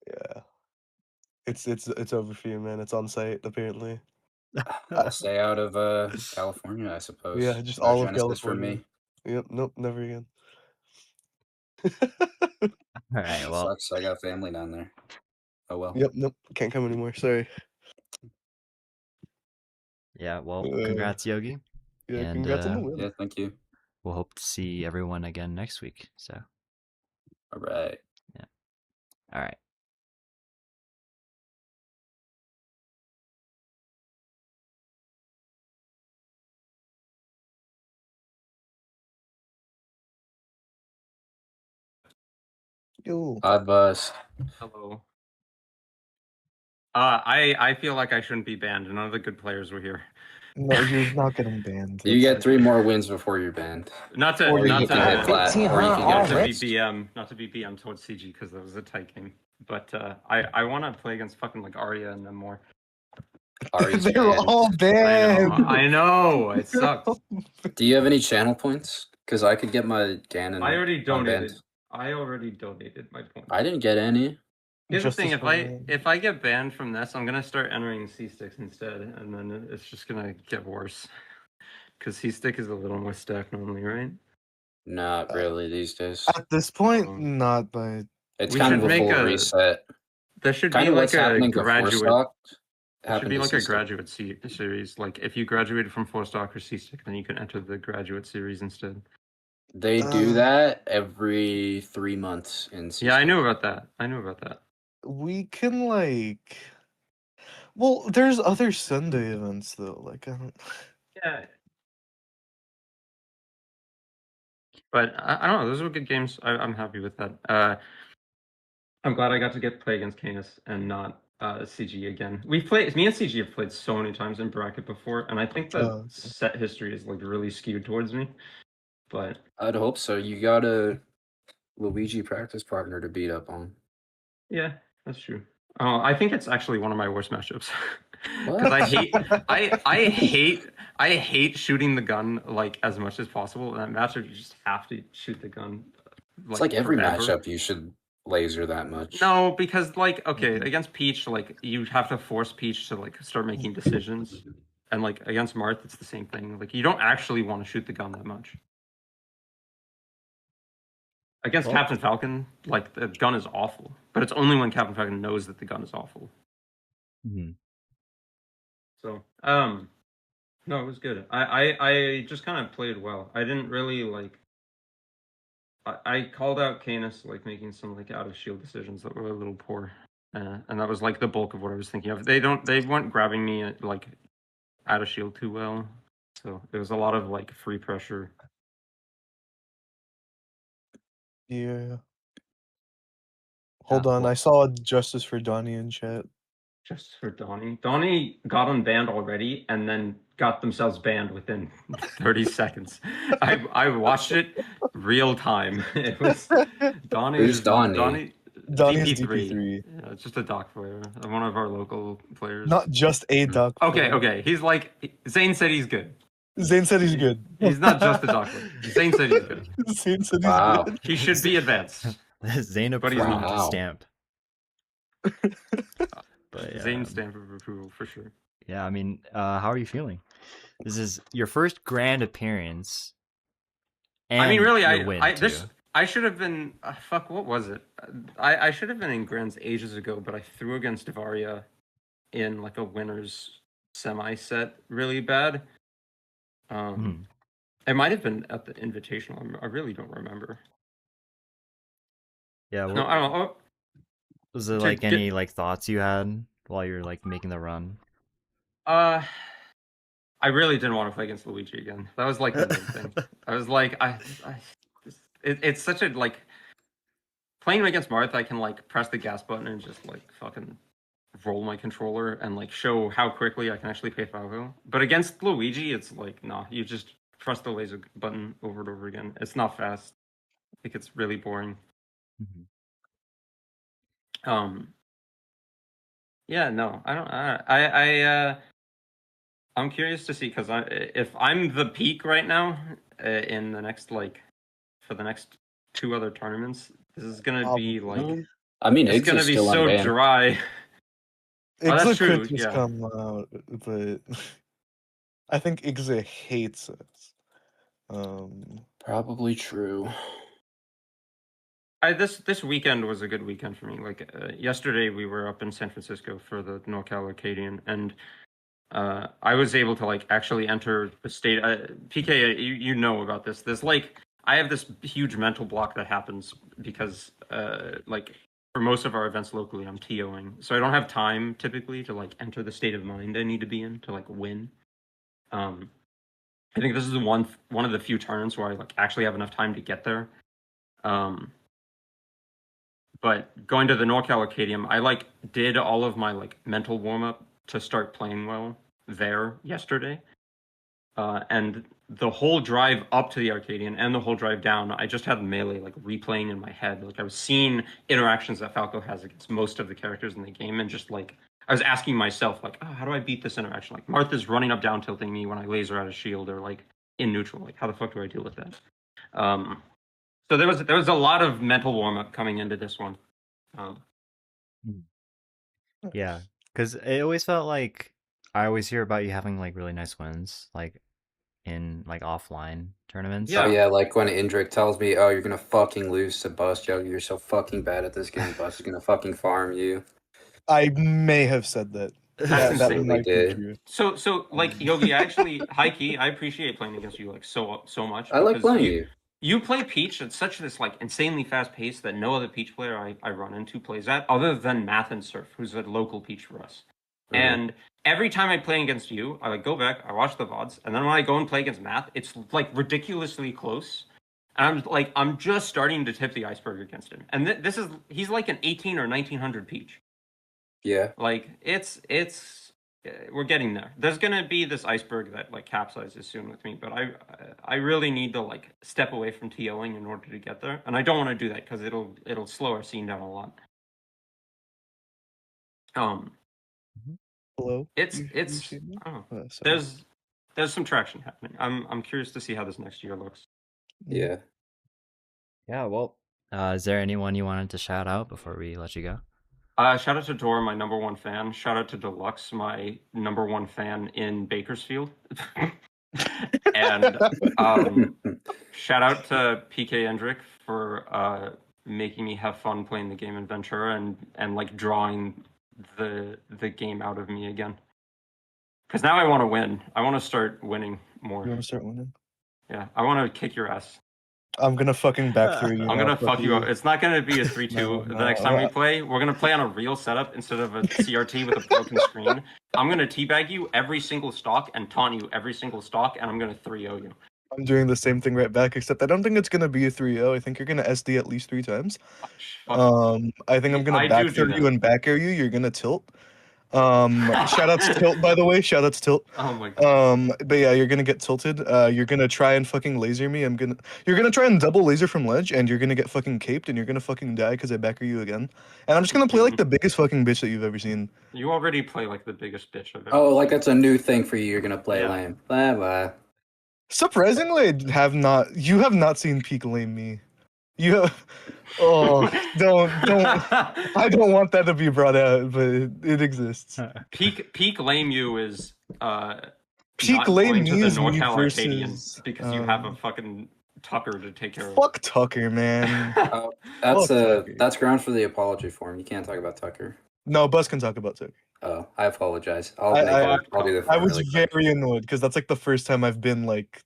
Speaker 8: Yeah. It's over for you, man. It's on site, apparently.
Speaker 2: I'll stay out of California, I suppose.
Speaker 8: Yeah, just
Speaker 2: No
Speaker 8: all of
Speaker 2: Genesis for
Speaker 8: California.
Speaker 2: me.
Speaker 8: Yep, nope, never again.
Speaker 3: all right, well,
Speaker 2: Sucks. I got family down there. Oh well.
Speaker 8: Yep, nope, can't come anymore. Sorry.
Speaker 3: yeah, well,
Speaker 8: Uh,
Speaker 3: congrats, Yogi,
Speaker 8: Yeah,
Speaker 3: and
Speaker 8: congrats on the win.
Speaker 2: Yeah, thank you.
Speaker 3: we'll hope to see everyone again next week. So,
Speaker 2: All right.
Speaker 3: yeah, all right.
Speaker 8: Yo.
Speaker 2: Hi, Buzz.
Speaker 9: Hello. I feel like I shouldn't be banned. None of the good players were here.
Speaker 8: No, you're not getting banned.
Speaker 2: You get 3 more wins before you're banned.
Speaker 9: Not to
Speaker 2: Or
Speaker 9: not
Speaker 2: you can hit
Speaker 9: to
Speaker 2: plat, or you can
Speaker 9: not
Speaker 2: get
Speaker 9: to
Speaker 2: a
Speaker 9: be
Speaker 2: fixed.
Speaker 9: not to be BM towards CG because that was a tight game. But I want to play against fucking like Arya and them more.
Speaker 2: Ari's
Speaker 8: They're
Speaker 2: banned.
Speaker 8: all banned.
Speaker 9: I know it sucks.
Speaker 2: Do you have any channel points? Because I could get my Ganon
Speaker 9: I already
Speaker 2: unbanned.
Speaker 9: donated. I already donated my point.
Speaker 2: I didn't get any.
Speaker 9: Here's the thing:
Speaker 7: Justice for Ryan.
Speaker 9: if I get banned from this, I'm gonna start entering C-sticks instead, and then it's just gonna get worse. Because C-stick is a little more stacked normally, right?
Speaker 2: Not really these days.
Speaker 8: At this point,
Speaker 9: Um,
Speaker 8: not by.
Speaker 2: It's
Speaker 9: we
Speaker 2: kind
Speaker 9: should
Speaker 2: of a
Speaker 9: make
Speaker 2: full
Speaker 9: a-
Speaker 2: reset.
Speaker 9: There should
Speaker 2: Kind
Speaker 9: be
Speaker 2: of
Speaker 9: like
Speaker 2: what's
Speaker 9: a
Speaker 2: happening to
Speaker 9: graduate.
Speaker 2: 4Stocked
Speaker 9: It should
Speaker 2: happened
Speaker 9: be
Speaker 2: to
Speaker 9: like a
Speaker 2: C-Stick.
Speaker 9: graduate series. Like if you graduated from 4Stock or C-stick, then you can enter the graduate series instead.
Speaker 2: They do that every 3 months in C-Stick.
Speaker 9: Yeah, I knew about that.
Speaker 8: We can like. Well, there's other Sunday events though. Like I don't.
Speaker 9: Yeah. But I don't know. Those were good games. I'm happy with that. I'm glad I got to play against Canis and not CG again. Me and CG have played so many times in bracket before, and I think the
Speaker 8: Okay.
Speaker 9: set history is like really skewed towards me. But
Speaker 2: I'd hope so. You got a Luigi practice partner to beat up on.
Speaker 9: yeah, that's true. I think it's actually one of my worst matchups because
Speaker 2: What?
Speaker 9: I hate shooting the gun like as much as possible. In that matchup, you just have to shoot the gun.
Speaker 2: It's like every
Speaker 9: forever.
Speaker 2: matchup you should laser that much.
Speaker 9: No, because like okay, against Peach, like you have to force Peach to like start making decisions, and like against Marth, it's the same thing. Like you don't actually want to shoot the gun that much. Against Captain Falcon, like the gun is awful, but it's only when Captain Falcon knows that the gun is awful.
Speaker 3: Mhm.
Speaker 9: So, no, it was good. I just kind of played well. I didn't really like. I called out Canis like making some like out of shield decisions that were a little poor, and that was like the bulk of what I was thinking of. They weren't grabbing me like out of shield too well, so there was a lot of like free pressure.
Speaker 8: Yeah. Hold on,
Speaker 3: well-
Speaker 8: I saw Justice for Donnie in chat.
Speaker 9: Just for Donnie. Donnie got unbanned already and then got themselves banned within 30 seconds. I watched it real time. It was Donnie.
Speaker 2: Who's Donnie?
Speaker 8: Donnie's
Speaker 9: DP3.
Speaker 8: DP3.
Speaker 9: Yeah, it's just a doc player. One of our local players.
Speaker 8: Not just a doc.
Speaker 9: Okay,
Speaker 8: player.
Speaker 9: okay. He's like Zane said he's good.
Speaker 8: Zane said he's good.
Speaker 9: He's not just a doc player. Zane said he's good.
Speaker 8: Zane said he's
Speaker 2: Wow.
Speaker 8: good.
Speaker 9: He should be advanced.
Speaker 3: Zane
Speaker 9: But he's
Speaker 3: approved
Speaker 2: not.
Speaker 3: stamp. But yeah,
Speaker 9: Zane's stamp of approval for sure.
Speaker 3: yeah, I mean, how are you feeling? This is your first grand appearance. And
Speaker 9: I mean, really,
Speaker 3: your win,
Speaker 9: I should have been. Fuck, what was it? I should have been in Grands ages ago, but I threw against Varia in like a winners semi set really bad. It might have been at the Invitational. I really don't remember.
Speaker 3: Yeah,
Speaker 9: No, I don't know.
Speaker 3: was there like any like thoughts you had while you're like making the run?
Speaker 9: I really didn't want to play against Luigi again. That was like the main thing. I was like, it's such a like playing against Marth. I can like press the gas button and just like fucking roll my controller and like show how quickly I can actually play Falco. But against Luigi, it's like nah, you just press the laser button over and over again. It's not fast. Like it's really boring. Yeah, no, I don't. I'm curious to see because if I'm the peak right now in the next like for the next 2 other tournaments, this is gonna be like.
Speaker 2: I mean,
Speaker 9: it's gonna be so
Speaker 2: unbanned.
Speaker 9: dry.
Speaker 8: Ixa
Speaker 9: true,
Speaker 8: could just
Speaker 9: yeah.
Speaker 8: come out, but I think Ixa hates it.
Speaker 2: Probably true.
Speaker 9: This weekend was a good weekend for me. Like yesterday, we were up in San Francisco for the NorCal Arcadian, and I was able to like actually enter the state. PK, you know about this. There's like I have this huge mental block that happens because like for most of our events locally, I'm TOing, so I don't have time typically to like enter the state of mind I need to be in to like win. I think this is one of the few tournaments where I like actually have enough time to get there. But going to the NorCal Arcadium, I like did all of my like mental warm up to start playing well there yesterday. And the whole drive up to the Arcadian and the whole drive down, I just had Melee like replaying in my head. Like I was seeing interactions that Falco has against most of the characters in the game, and just like I was asking myself, like, oh, how do I beat this interaction? Like Martha's running up down tilting me when I laser out a shield, or like in neutral. Like how the fuck do I deal with that? So there was a lot of mental warm up coming into this one.
Speaker 3: Yeah, because it always felt like I always hear about you having like really nice wins, like in like offline tournaments.
Speaker 2: Oh
Speaker 9: Yeah.
Speaker 2: yeah, like when Indrik tells me, "Oh, you're gonna fucking lose to Bust, Joe. You're so fucking bad at this game. Bust is gonna fucking farm you."
Speaker 8: I may have said that.
Speaker 9: That's
Speaker 8: That
Speaker 9: insane.
Speaker 8: might be
Speaker 2: Did.
Speaker 8: true.
Speaker 9: So like Yogi, actually, high key, I appreciate playing against you like so much
Speaker 2: I like
Speaker 9: because
Speaker 2: playing you.
Speaker 9: you play Peach at such this like insanely fast pace that no other Peach player I run into plays at, other than Math and Surf, who's a local Peach for us.
Speaker 2: Mhm.
Speaker 9: And every time I play against you, I like go back, I watch the VODs, and then when I go and play against Math, it's like ridiculously close. And I'm just starting to tip the iceberg against him. And he's like an 18 or 1900 Peach.
Speaker 2: Yeah.
Speaker 9: Like we're getting there. There's gonna be this iceberg that like capsizes soon with me, but I really need to like step away from TOing in order to get there, and I don't want to do that because it'll slow our scene down a lot.
Speaker 8: Hello.
Speaker 9: It's
Speaker 8: You
Speaker 9: it's
Speaker 8: see me?
Speaker 9: I don't know.
Speaker 8: Oh, sorry.
Speaker 9: There's some traction happening. I'm curious to see how this next year looks.
Speaker 2: Yeah.
Speaker 3: Yeah, well, is there anyone you wanted to shout out before we let you go?
Speaker 9: Shout out to Dora, my #1 fan. Shout out to Deluxe, my #1 fan in Bakersfield. And shout out to PK Endrick for making me have fun playing the game in Ventura and like drawing the game out of me again. Because now I want to win. I want to start winning more.
Speaker 8: You want to start winning?
Speaker 9: Yeah, I want to kick your ass.
Speaker 8: I'm gonna fucking back through you.
Speaker 9: I'm gonna fuck you up. It's not gonna be a 3-2.
Speaker 8: No,
Speaker 9: The next time we play, we're gonna play on a real setup instead of a CRT with a broken screen. I'm gonna teabag you every single stock and taunt you every single stock, and I'm gonna 3-0 you.
Speaker 8: I'm doing the same thing right back, except I don't think it's gonna be a 3-0. I think you're gonna SD at least 3 times. I think I'm gonna back through you and back air you. You're gonna tilt. Shout out to Tilt, by the way. Shout out to Tilt.
Speaker 9: Oh my god.
Speaker 8: But yeah, you're gonna get tilted. You're gonna try and fucking laser me. You're gonna try and double laser from ledge, and you're gonna get fucking caped, and you're gonna fucking die because I backer you again. And I'm just gonna play like the biggest fucking bitch that you've ever seen.
Speaker 9: You already play like the biggest bitch I've ever.
Speaker 2: Oh, like that's a new thing for you. You're gonna play lame. Blah blah.
Speaker 8: Surprisingly, you have not seen peak lame me. You have. Oh, don't. I don't want that to be brought out, but it exists.
Speaker 9: Peak lame you is
Speaker 8: peak
Speaker 9: not
Speaker 8: lame
Speaker 9: going to
Speaker 8: me
Speaker 9: the
Speaker 8: is me
Speaker 9: NorCal Arcadian
Speaker 8: versus
Speaker 9: because you have a fucking Tucker to take care of.
Speaker 8: Fuck Tucker, man.
Speaker 2: That's grounds for the apology form. You can't talk about Tucker.
Speaker 8: No, Buzz can talk about Tucker.
Speaker 2: Oh, I apologize. I'll do the.
Speaker 8: I was very annoyed because that's like the first time I've been like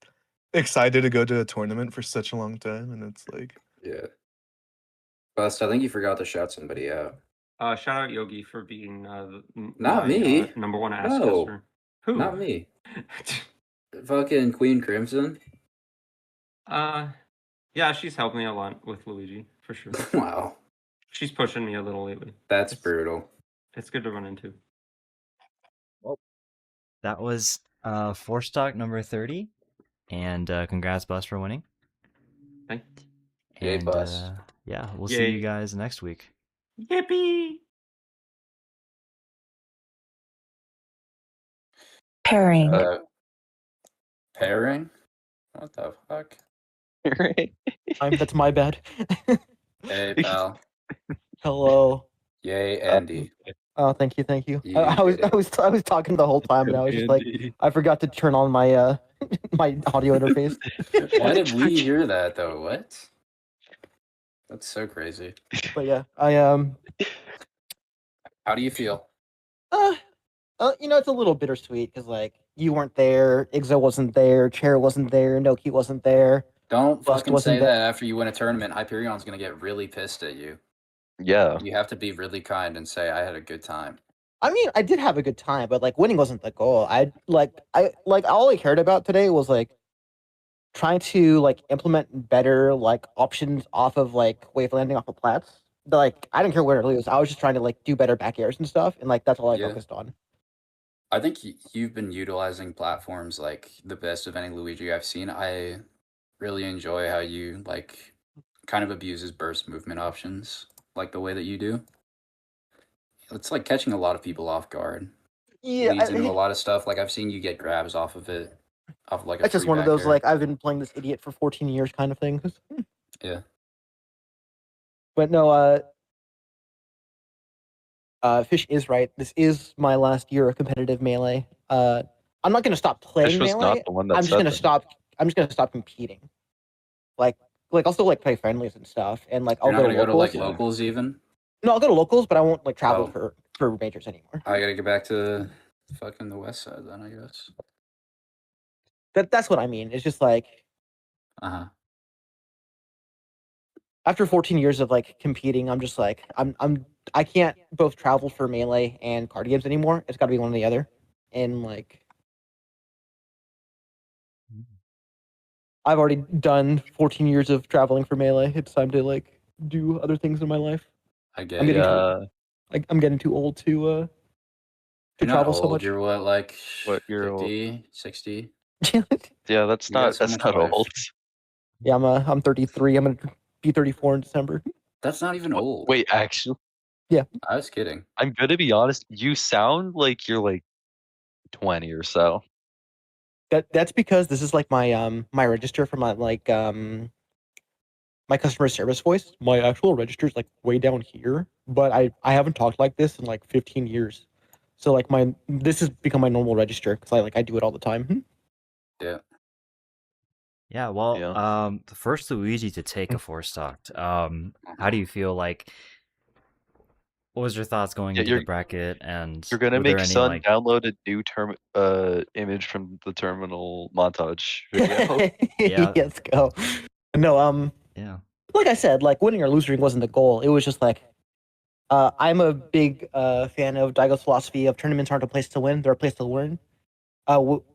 Speaker 8: excited to go to a tournament for such a long time, and it's like
Speaker 2: yeah. Bust, I think you forgot to shout somebody out.
Speaker 9: Shout out Yogi for being
Speaker 2: not me.
Speaker 9: #1 ass
Speaker 2: no.
Speaker 9: tester. Who?
Speaker 2: Not me. Fucking Queen Crimson.
Speaker 9: Yeah, she's helped me a lot with Luigi for sure.
Speaker 2: Wow.
Speaker 9: She's pushing me a little lately.
Speaker 2: That's brutal.
Speaker 9: It's good to run into.
Speaker 3: Well, that was 4Stocked number 30, and congrats, Bus, for winning.
Speaker 9: Thank
Speaker 3: you.
Speaker 2: Yay, Bus.
Speaker 3: Yeah, we'll see you guys next week.
Speaker 9: Yippee!
Speaker 10: Pairing.
Speaker 2: Pairing? What the fuck?
Speaker 11: That's my bad.
Speaker 2: Hey, pal.
Speaker 11: Hello.
Speaker 2: Yay, Andy.
Speaker 11: Oh, thank you. I was talking the whole time, and I was just like, I forgot to turn on my my audio interface.
Speaker 2: Why did we hear that though? What? That's so crazy.
Speaker 11: But yeah,
Speaker 2: How do you feel?
Speaker 11: It's a little bittersweet because like you weren't there, Igzo wasn't there, Chair wasn't there, Noki wasn't there.
Speaker 2: Don't fucking say that after you win a tournament. Hyperion's gonna get really pissed at you.
Speaker 4: Yeah.
Speaker 2: You have to be really kind and say I had a good time.
Speaker 11: I mean, I did have a good time, but like winning wasn't the goal. I all I cared about today was like trying to like implement better like options off of like wave landing off of plats. Like I didn't care where to lose. I was just trying to like do better back airs and stuff, and like that's all I focused on.
Speaker 2: I think you've been utilizing platforms like the best of any Luigi I've seen. I really enjoy how you like kind of abuses burst movement options like the way that you do. It's like catching a lot of people off guard.
Speaker 11: Yeah,
Speaker 2: leads into a lot of stuff. Like I've seen you get grabs off of it, off of like a.
Speaker 11: That's just one of those like I've been playing this idiot for 14 years kind of thing.
Speaker 2: Yeah.
Speaker 11: But no, Fish is right. This is my last year of competitive Melee. I'm not gonna stop playing
Speaker 4: Fish was not
Speaker 11: Melee.
Speaker 4: the one that
Speaker 11: I'm just
Speaker 4: said
Speaker 11: gonna
Speaker 4: that.
Speaker 11: stop. I'm just gonna stop competing. Like I'll still like play friendlies and stuff, and like I'll
Speaker 2: You're not
Speaker 11: go
Speaker 2: gonna
Speaker 11: to
Speaker 2: go to like
Speaker 11: locals.
Speaker 2: locals even?
Speaker 11: No, I'll go to locals, but I won't like travel
Speaker 2: Oh.
Speaker 11: for majors anymore.
Speaker 2: I gotta get back to fucking the west side then, I guess.
Speaker 11: That's what I mean. It's just like
Speaker 2: Uh-huh.
Speaker 11: after 14 years of like competing, I'm just like I can't both travel for Melee and card games anymore. It's got to be one or the other, and like I've already done 14 years of traveling for Melee. It's time to like do other things in my life.
Speaker 2: I get
Speaker 11: I'm getting
Speaker 2: it.
Speaker 11: I'm getting too old to
Speaker 2: You're not
Speaker 11: travel so
Speaker 2: old.
Speaker 11: much.
Speaker 2: You're what, like
Speaker 4: What, you're old?
Speaker 2: 50, 60?
Speaker 4: Yeah, that's
Speaker 2: You got so
Speaker 4: not
Speaker 2: much life.
Speaker 4: old.
Speaker 11: Yeah, I'm 33. I'm gonna be 34 in December.
Speaker 2: That's not even old.
Speaker 4: Wait, actually,
Speaker 2: I was kidding.
Speaker 4: I'm gonna be honest. You sound like you're like 20 or so.
Speaker 11: That's because this is like my my register for my like my customer service voice. My actual register is like way down here, but I haven't talked like this in like 15 years. So like this has become my normal register because I do it all the time.
Speaker 2: Yeah.
Speaker 3: Yeah, well,
Speaker 4: Yeah.
Speaker 3: the first Luigi to take a 4-stocked. How do you feel like? What was your thoughts going
Speaker 4: Yeah,
Speaker 3: into the bracket? And
Speaker 4: You're gonna
Speaker 3: were there
Speaker 4: make
Speaker 3: any
Speaker 4: Sun
Speaker 3: like?
Speaker 4: download a new image from the terminal montage video.
Speaker 3: Yeah.
Speaker 11: Let's go. No,
Speaker 3: Yeah.
Speaker 11: like I said, like winning or losing wasn't the goal. It was just like I'm a big fan of Daigo's philosophy of tournaments aren't a place to win; they're a place to learn.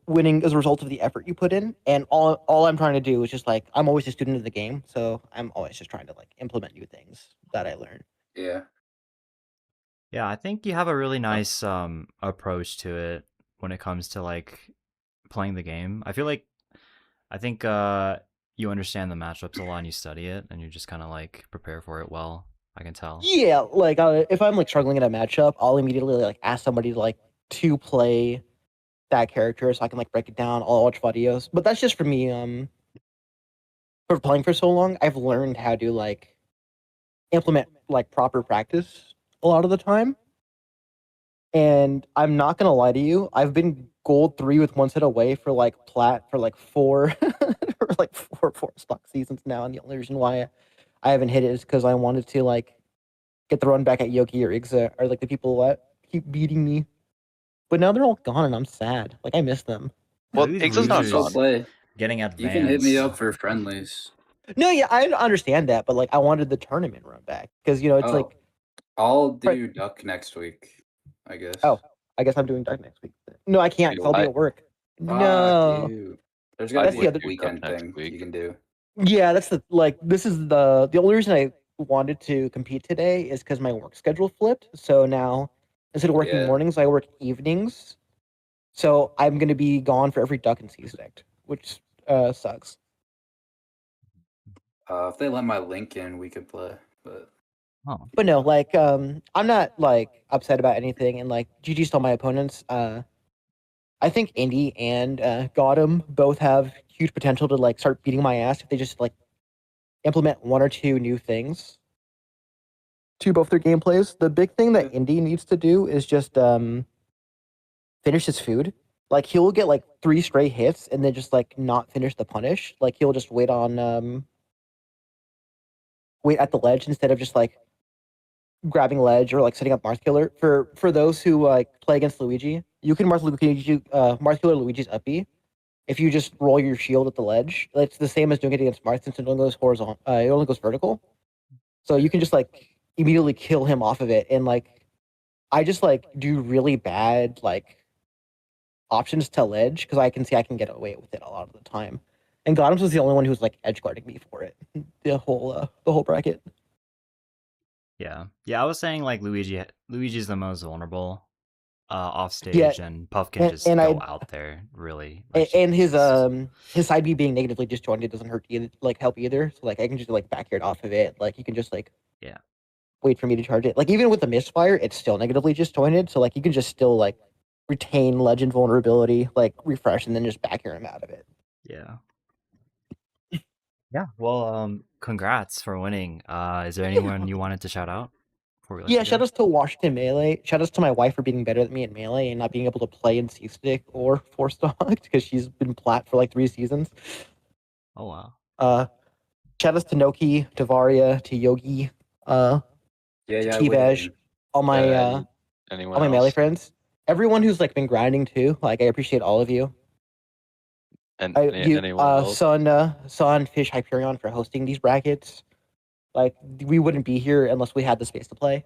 Speaker 11: Winning is a result of the effort you put in, and all I'm trying to do is just like I'm always a student of the game, so I'm always just trying to like implement new things that I learn.
Speaker 2: Yeah.
Speaker 3: Yeah, I think you have a really nice approach to it when it comes to like playing the game. I think you understand the matchups a lot and you study it and you just kind of like prepare for it well. I can tell.
Speaker 11: Yeah, like if I'm like struggling in a matchup, I'll immediately like ask somebody to play that character so I can like break it down. I'll watch videos, but that's just for me. For playing for so long, I've learned how to like implement like proper practice a lot of the time. And I'm not gonna lie to you, I've been gold 3 with one set away for like plat for like 4 for like 4 stock seasons now, and the only reason why I haven't hit it is because I wanted to like get the run back at Yoki or Igza or like the people that keep beating me. But now they're all gone and I'm sad. Like I miss them.
Speaker 4: Well,
Speaker 3: These
Speaker 4: Ixa's not
Speaker 3: losers
Speaker 4: gone.
Speaker 2: Play.
Speaker 3: getting
Speaker 2: You
Speaker 3: advanced.
Speaker 2: can hit me up for friendlies.
Speaker 11: No, yeah, I understand that, but like I wanted the tournament run back because you know it's like
Speaker 2: I'll do duck next week, I guess.
Speaker 11: Oh, I guess I'm doing Dark next week. No, I can't. 'Cause I'll be at work. No.
Speaker 2: Fuck you. There's gotta
Speaker 11: That's
Speaker 2: be
Speaker 11: the
Speaker 2: a
Speaker 11: other
Speaker 2: weekend thing you can do.
Speaker 11: Yeah, that's the like. This is the only reason I wanted to compete today is because my work schedule flipped. So now instead of working
Speaker 2: Yeah.
Speaker 11: mornings, I work evenings. So I'm gonna be gone for every duck and season act, which sucks.
Speaker 2: If they let my link in, we could play.
Speaker 11: But no, like I'm not like upset about anything, and like GG's to all my opponents. I think Indy and Gotham both have huge potential to like start beating my ass if they just like implement 1 or 2 new things to both their gameplays. The big thing that Indy needs to do is just finish his food. Like he'll get like 3 straight hits and then just like not finish the punish. Like he'll just wait on wait at the ledge instead of just like grabbing ledge or like setting up Marth Killer. For those who like play against Luigi, you can Marth Killer Luigi's uppy if you just roll your shield at the ledge. It's the same as doing it against Marth since it only goes horizontal. It only goes vertical. So you can just like immediately kill him off of it. And like I just like do really bad like options to ledge because I can see I can get away with it a lot of the time. And Gothams was the only one who was like edge guarding me for it. The whole bracket.
Speaker 3: Yeah. I was saying like Luigi's the most vulnerable off stage, and Puff can just go out there really.
Speaker 11: And his side B being negatively disjointed doesn't hurt either, like help either. So like I can just like back it off of it. Like you can just like wait for me to charge it. Like even with the misfire, it's still negatively disjointed. So like you can just still like retain legend vulnerability, like refresh and then just back him out of it.
Speaker 3: Yeah. Yeah. Well, congrats for winning. Is there anyone you wanted to shout out? before we let
Speaker 11: Yeah,
Speaker 3: you
Speaker 11: shout
Speaker 3: go?
Speaker 11: outs to Washington Melee. Shout outs to my wife for being better than me in Melee and not being able to play in C-Stick or 4Stocked because she's been plat for like 3 seasons.
Speaker 3: Oh wow.
Speaker 11: Shout outs to Noki, to Varia, to Yogi,
Speaker 2: Yeah,
Speaker 11: to
Speaker 2: yeah,
Speaker 11: T-Veg, all my
Speaker 4: Anyone
Speaker 11: all my Melee
Speaker 4: else?
Speaker 11: friends. Everyone who's like been grinding too. Like I appreciate all of you.
Speaker 4: And
Speaker 11: You
Speaker 4: anyone else?
Speaker 11: Sun, Fish, Hyperion for hosting these brackets. Like we wouldn't be here unless we had the space to play.
Speaker 3: Of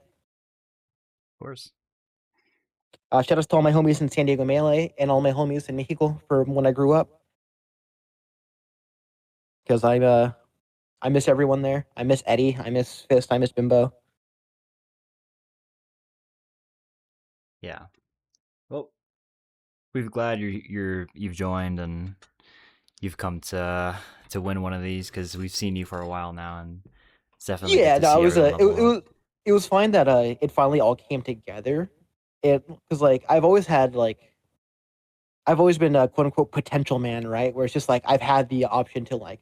Speaker 3: course.
Speaker 11: Shout outs to all my homies in San Diego Melee and all my homies in Mexico from when I grew up. Because I miss everyone there. I miss Eddie. I miss Fist. I miss Bimbo.
Speaker 3: Yeah. Well, we're glad you've joined and you've come to win one of these because we've seen you for a while now, and it's definitely good
Speaker 11: Yeah,
Speaker 3: to
Speaker 11: no,
Speaker 3: see
Speaker 11: it was
Speaker 3: everyone level up.
Speaker 11: it was fine that it finally all came together. It because like I've always been a quote unquote potential man, right? Where it's just like I've had the option to like,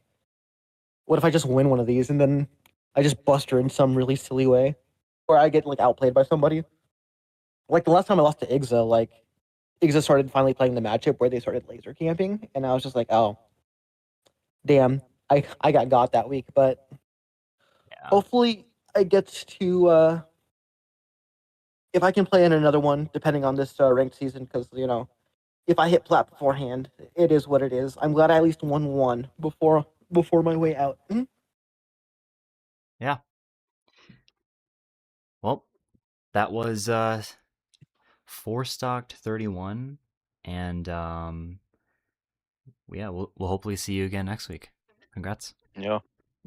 Speaker 11: what if I just win one of these and then I just bust her in some really silly way, or I get like outplayed by somebody. Like the last time I lost to Igza, like Igza started finally playing the matchup where they started laser camping, and I was just like, oh, damn, I got that week. But
Speaker 3: Yeah.
Speaker 11: hopefully I get to if I can play in another one, depending on this ranked season, because if I hit plat beforehand, it is what it is. I'm glad I at least won one before my way out.
Speaker 3: Yeah. Well, that was 4Stocked 31, and yeah, we'll hopefully see you again next week. Congrats.
Speaker 4: Yeah.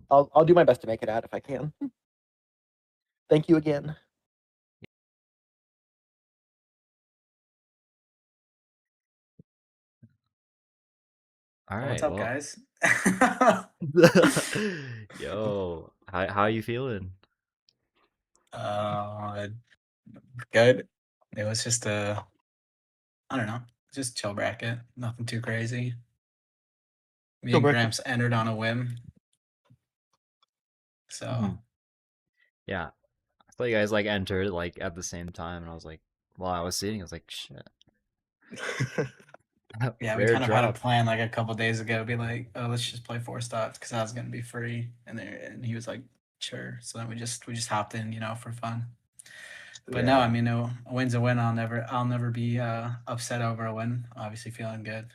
Speaker 11: I'll do my best to make it out if I can. Thank you again.
Speaker 3: All right.
Speaker 10: What's up,
Speaker 3: well,
Speaker 10: guys?
Speaker 3: Yo, how you feeling?
Speaker 10: uh, Good. It was just I don't know, just chill bracket. Nothing too crazy. Me
Speaker 8: Chill
Speaker 10: and
Speaker 8: bracket.
Speaker 10: Gramps entered on a whim. So
Speaker 3: Mhm. Yeah, I thought you guys like entered like at the same time, and I was like, while I was seeing, I was like, shit.
Speaker 10: yeah, we
Speaker 3: Rare
Speaker 10: kind of had a
Speaker 3: drop.
Speaker 10: plan like a couple days ago. Be like, oh, let's just play 4 Stocked because I was gonna be free, and he was like, sure. So then we just hopped in, for fun. But no, I
Speaker 3: Yeah.
Speaker 10: mean, no, a win's a win. I'll never be upset over a win. Obviously, feeling good.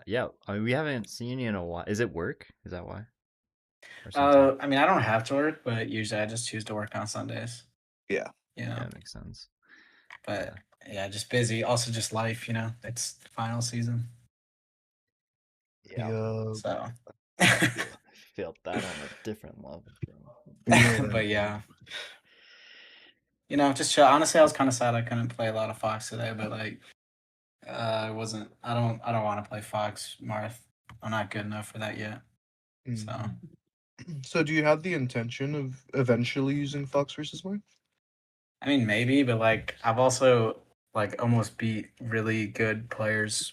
Speaker 3: Yeah, I mean, we haven't seen you in a while. Is it work? Is that why? Or something?
Speaker 10: I mean, I don't have to work, but usually I just choose to work on Sundays.
Speaker 8: Yeah.
Speaker 3: Yeah, that makes sense.
Speaker 10: But yeah, just busy. Also, just life. It's the final season.
Speaker 8: Yeah.
Speaker 10: So,
Speaker 3: Felt that on a different level, bro.
Speaker 10: but yeah, just chill. Honestly, I was kind of sad I couldn't play a lot of Fox today, but like, I wasn't. I don't want to play Fox Marth. I'm not good enough for that yet. So.
Speaker 8: So, do you have the intention of eventually using Fox versus Marth?
Speaker 10: I mean, maybe, but like, I've also like almost beat really good players,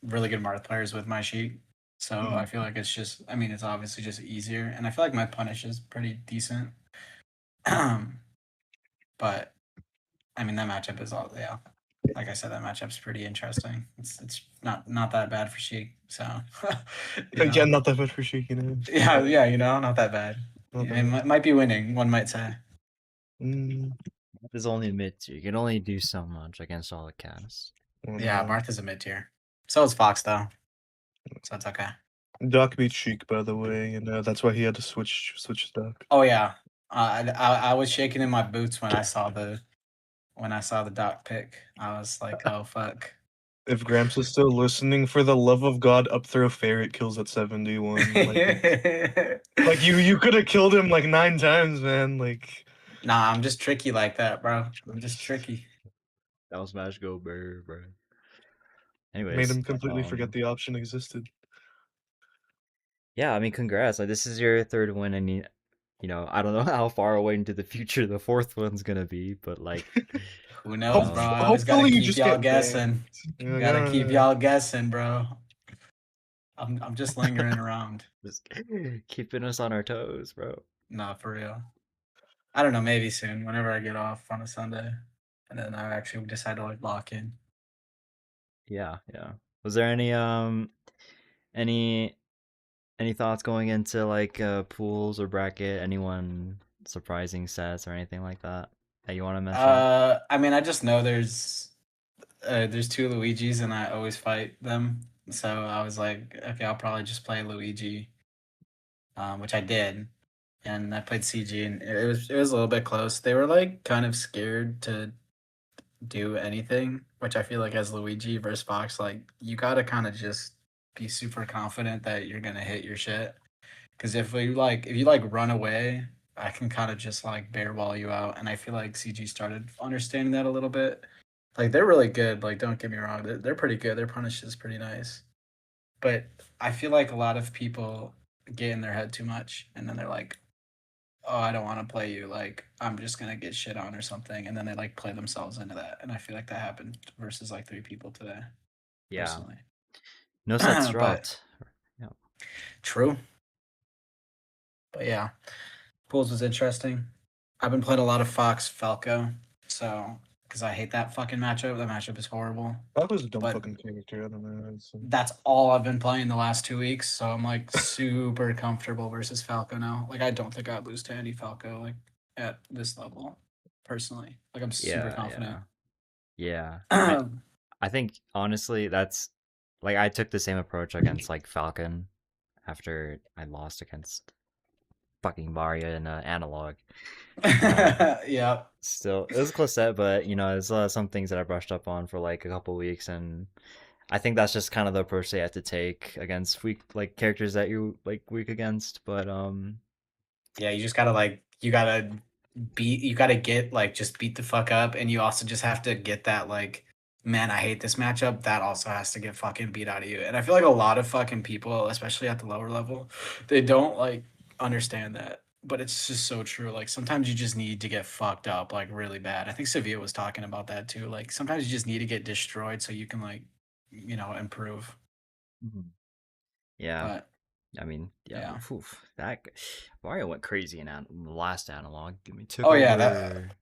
Speaker 10: really good Marth players with my sheet. So I feel like it's just. I mean, it's obviously just easier, and I feel like my punish is pretty decent. But I mean, that matchup is all yeah. Like I said, that matchup's pretty interesting. It's not that bad for Sheik. So
Speaker 8: Yeah, not that bad for Sheik,
Speaker 10: yeah, not that bad.
Speaker 8: Not
Speaker 10: Yeah,
Speaker 8: bad.
Speaker 10: it might be winning. One might say.
Speaker 3: There's only mid tier. You can only do so much against all the casts.
Speaker 10: Yeah, Martha's a mid tier. So is Fox though. So it's okay.
Speaker 8: Doc beat Sheik, by the way, and that's why he had to switch Doc.
Speaker 10: Oh yeah, I was shaking in my boots when I saw the Doc pick. I was like, oh fuck.
Speaker 8: If Gramps is still listening, for the love of God, up throw Ferret kills at 71. Like you could have killed him like 9 times, man. Like,
Speaker 10: nah, I'm just tricky like that, bro. I'm just tricky.
Speaker 3: Down smash go bro.
Speaker 8: made
Speaker 3: Anyways,
Speaker 8: him completely forget the option existed.
Speaker 3: Yeah, I mean, congrats. Like, this is your third win, and I don't know how far away into the future the fourth one's gonna be, but like,
Speaker 10: who knows, bro? I always
Speaker 8: hopefully
Speaker 10: gotta
Speaker 8: you
Speaker 10: keep
Speaker 8: just
Speaker 10: y'all
Speaker 8: get
Speaker 10: guessing.
Speaker 8: banned.
Speaker 10: Gotta keep y'all guessing, bro. I'm just lingering around.
Speaker 3: Just keeping us on our toes, bro.
Speaker 10: Nah, for real. I don't know, maybe soon, whenever I get off on a Sunday, and then I actually decide to like lock in.
Speaker 3: Yeah, yeah. Was there any any thoughts going into like pools or bracket? Anyone surprising sets or anything like that that you want to mention?
Speaker 10: I mean, I just know there's two Luigis, and I always fight them. So I was like, okay, I'll probably just play Luigi, which I did, and I played CG, and it was a little bit close. They were like kind of scared to do anything, which I feel like as Luigi versus Fox, like you gotta kind of just be super confident that you're gonna hit your shit. Because if you run away, I can kind of just like bare wall you out, and I feel like CG started understanding that a little bit. Like they're really good. Like don't get me wrong, they're pretty good. Their punish is pretty nice, but I feel like a lot of people get in their head too much, and then they're like, "Oh, I don't want to play you. Like I'm just gonna get shit on or something," and then they like play themselves into that. And I feel like that happened versus like 3 people today,
Speaker 3: Yeah.
Speaker 10: personally.
Speaker 3: No sets
Speaker 10: But
Speaker 3: dropped. Yeah.
Speaker 10: true. But yeah, pools was interesting. I've been playing a lot of Fox Falco, so because I hate that fucking matchup. That matchup is horrible.
Speaker 8: That was a dumb
Speaker 10: But
Speaker 8: fucking character. I don't know.
Speaker 10: that's all I've been playing the last 2 weeks, so I'm like super comfortable versus Falco now. Like I don't think I'd lose to any Falco like at this level, personally. Like I'm super
Speaker 3: Yeah,
Speaker 10: confident.
Speaker 3: yeah. Yeah. I think honestly that's like I took the same approach against like Falcon after I lost against fucking Varia in analog.
Speaker 10: Yeah.
Speaker 3: Still, it was a close set, but you know, there's some things that I brushed up on for like a couple weeks, and I think that's just kind of the approach they have to take against weak like characters that you like weak against. But
Speaker 10: Yeah, you just gotta like you gotta get like just beat the fuck up, and you also just have to get that like, man, I hate this matchup. That also has to get fucking beat out of you. And I feel like a lot of fucking people, especially at the lower level, they don't like understand that. But it's just so true. Like sometimes you just need to get fucked up like really bad. I think Sevilla was talking about that too. Like sometimes you just need to get destroyed so you can like, improve.
Speaker 3: yeah,
Speaker 10: But
Speaker 3: I mean, yeah,
Speaker 10: yeah.
Speaker 3: that Mario went crazy in the last analog. I mean, took
Speaker 10: Oh
Speaker 3: over
Speaker 10: yeah, that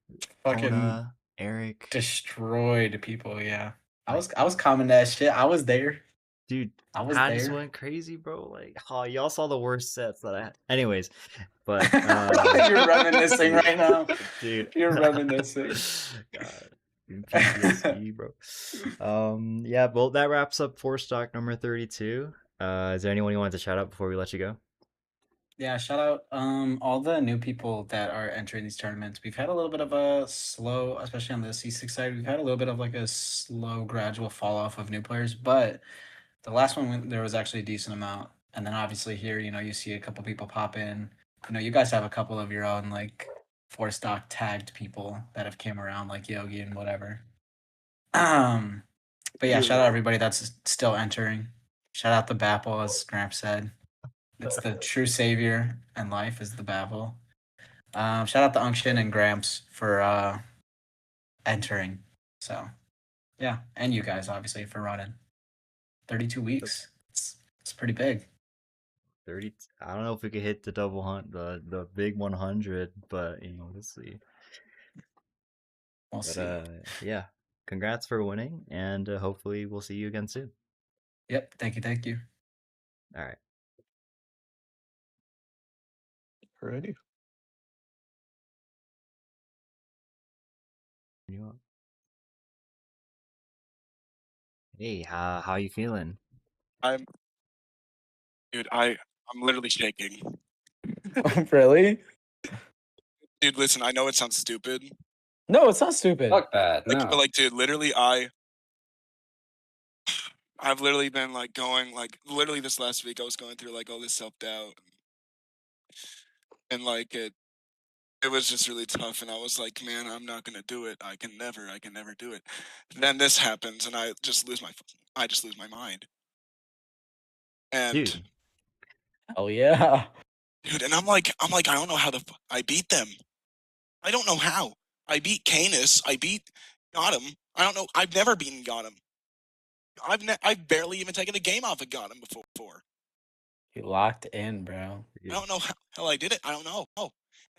Speaker 10: fucking
Speaker 3: Kona, Eric.
Speaker 10: destroyed people. Yeah, I was commenting that shit. I was there,
Speaker 3: Dude.
Speaker 10: I was
Speaker 3: I just
Speaker 10: there.
Speaker 3: went crazy, bro. Like, oh, y'all saw the worst sets that I had. Anyways, but
Speaker 10: You're reminiscing right now,
Speaker 3: dude.
Speaker 10: You're reminiscing.
Speaker 3: God, PTSD, bro. Yeah. Well, that wraps up 4Stocked number 32. Is there anyone you wanted to shout out before we let you go?
Speaker 10: Yeah, shout out all the new people that are entering these tournaments. We've had a little bit of a slow, especially on the C6 side, we've had a little bit of like a slow, gradual fall off of new players, but the last one there was actually a decent amount. And then obviously here, you see a couple people pop in. You guys have a couple of your own like 4 stock tagged people that have came around like Yogi and whatever. But yeah, shout out everybody that's still entering. Shout out the Bapple, as Gramp said. It's the true savior in life is the Babel. Shout out to Unction and Gramps for entering. So yeah, and you guys obviously for running. 32 weeks. It's pretty big.
Speaker 3: 30. I don't know if we could hit the double hunt, the big 100, but we'll see.
Speaker 10: We'll see.
Speaker 3: Yeah, congrats for winning, and hopefully we'll see you again soon.
Speaker 10: Yep. Thank you.
Speaker 3: All right.
Speaker 8: Alrighty.
Speaker 3: Hey, how you feeling?
Speaker 12: I'm literally shaking.
Speaker 10: Really?
Speaker 12: Dude, listen, I know it sounds stupid.
Speaker 10: No, it's not stupid.
Speaker 2: Fuck that. No.
Speaker 12: But like, dude, literally I've literally been like going like literally this last week I was going through like all this self-doubt. And like it was just really tough, and I was like, man, I'm not gonna do it. I can never do it. Then this happens, and I just lose my mind. And
Speaker 3: dude,
Speaker 10: oh yeah,
Speaker 12: dude, and I'm like, I don't know how I beat them. I don't know how. I beat Canis. I got him. I don't know. I've never beaten got him. I've barely even taken a game off of got him before.
Speaker 10: You locked in, bro.
Speaker 12: I don't know how I did it. I don't know.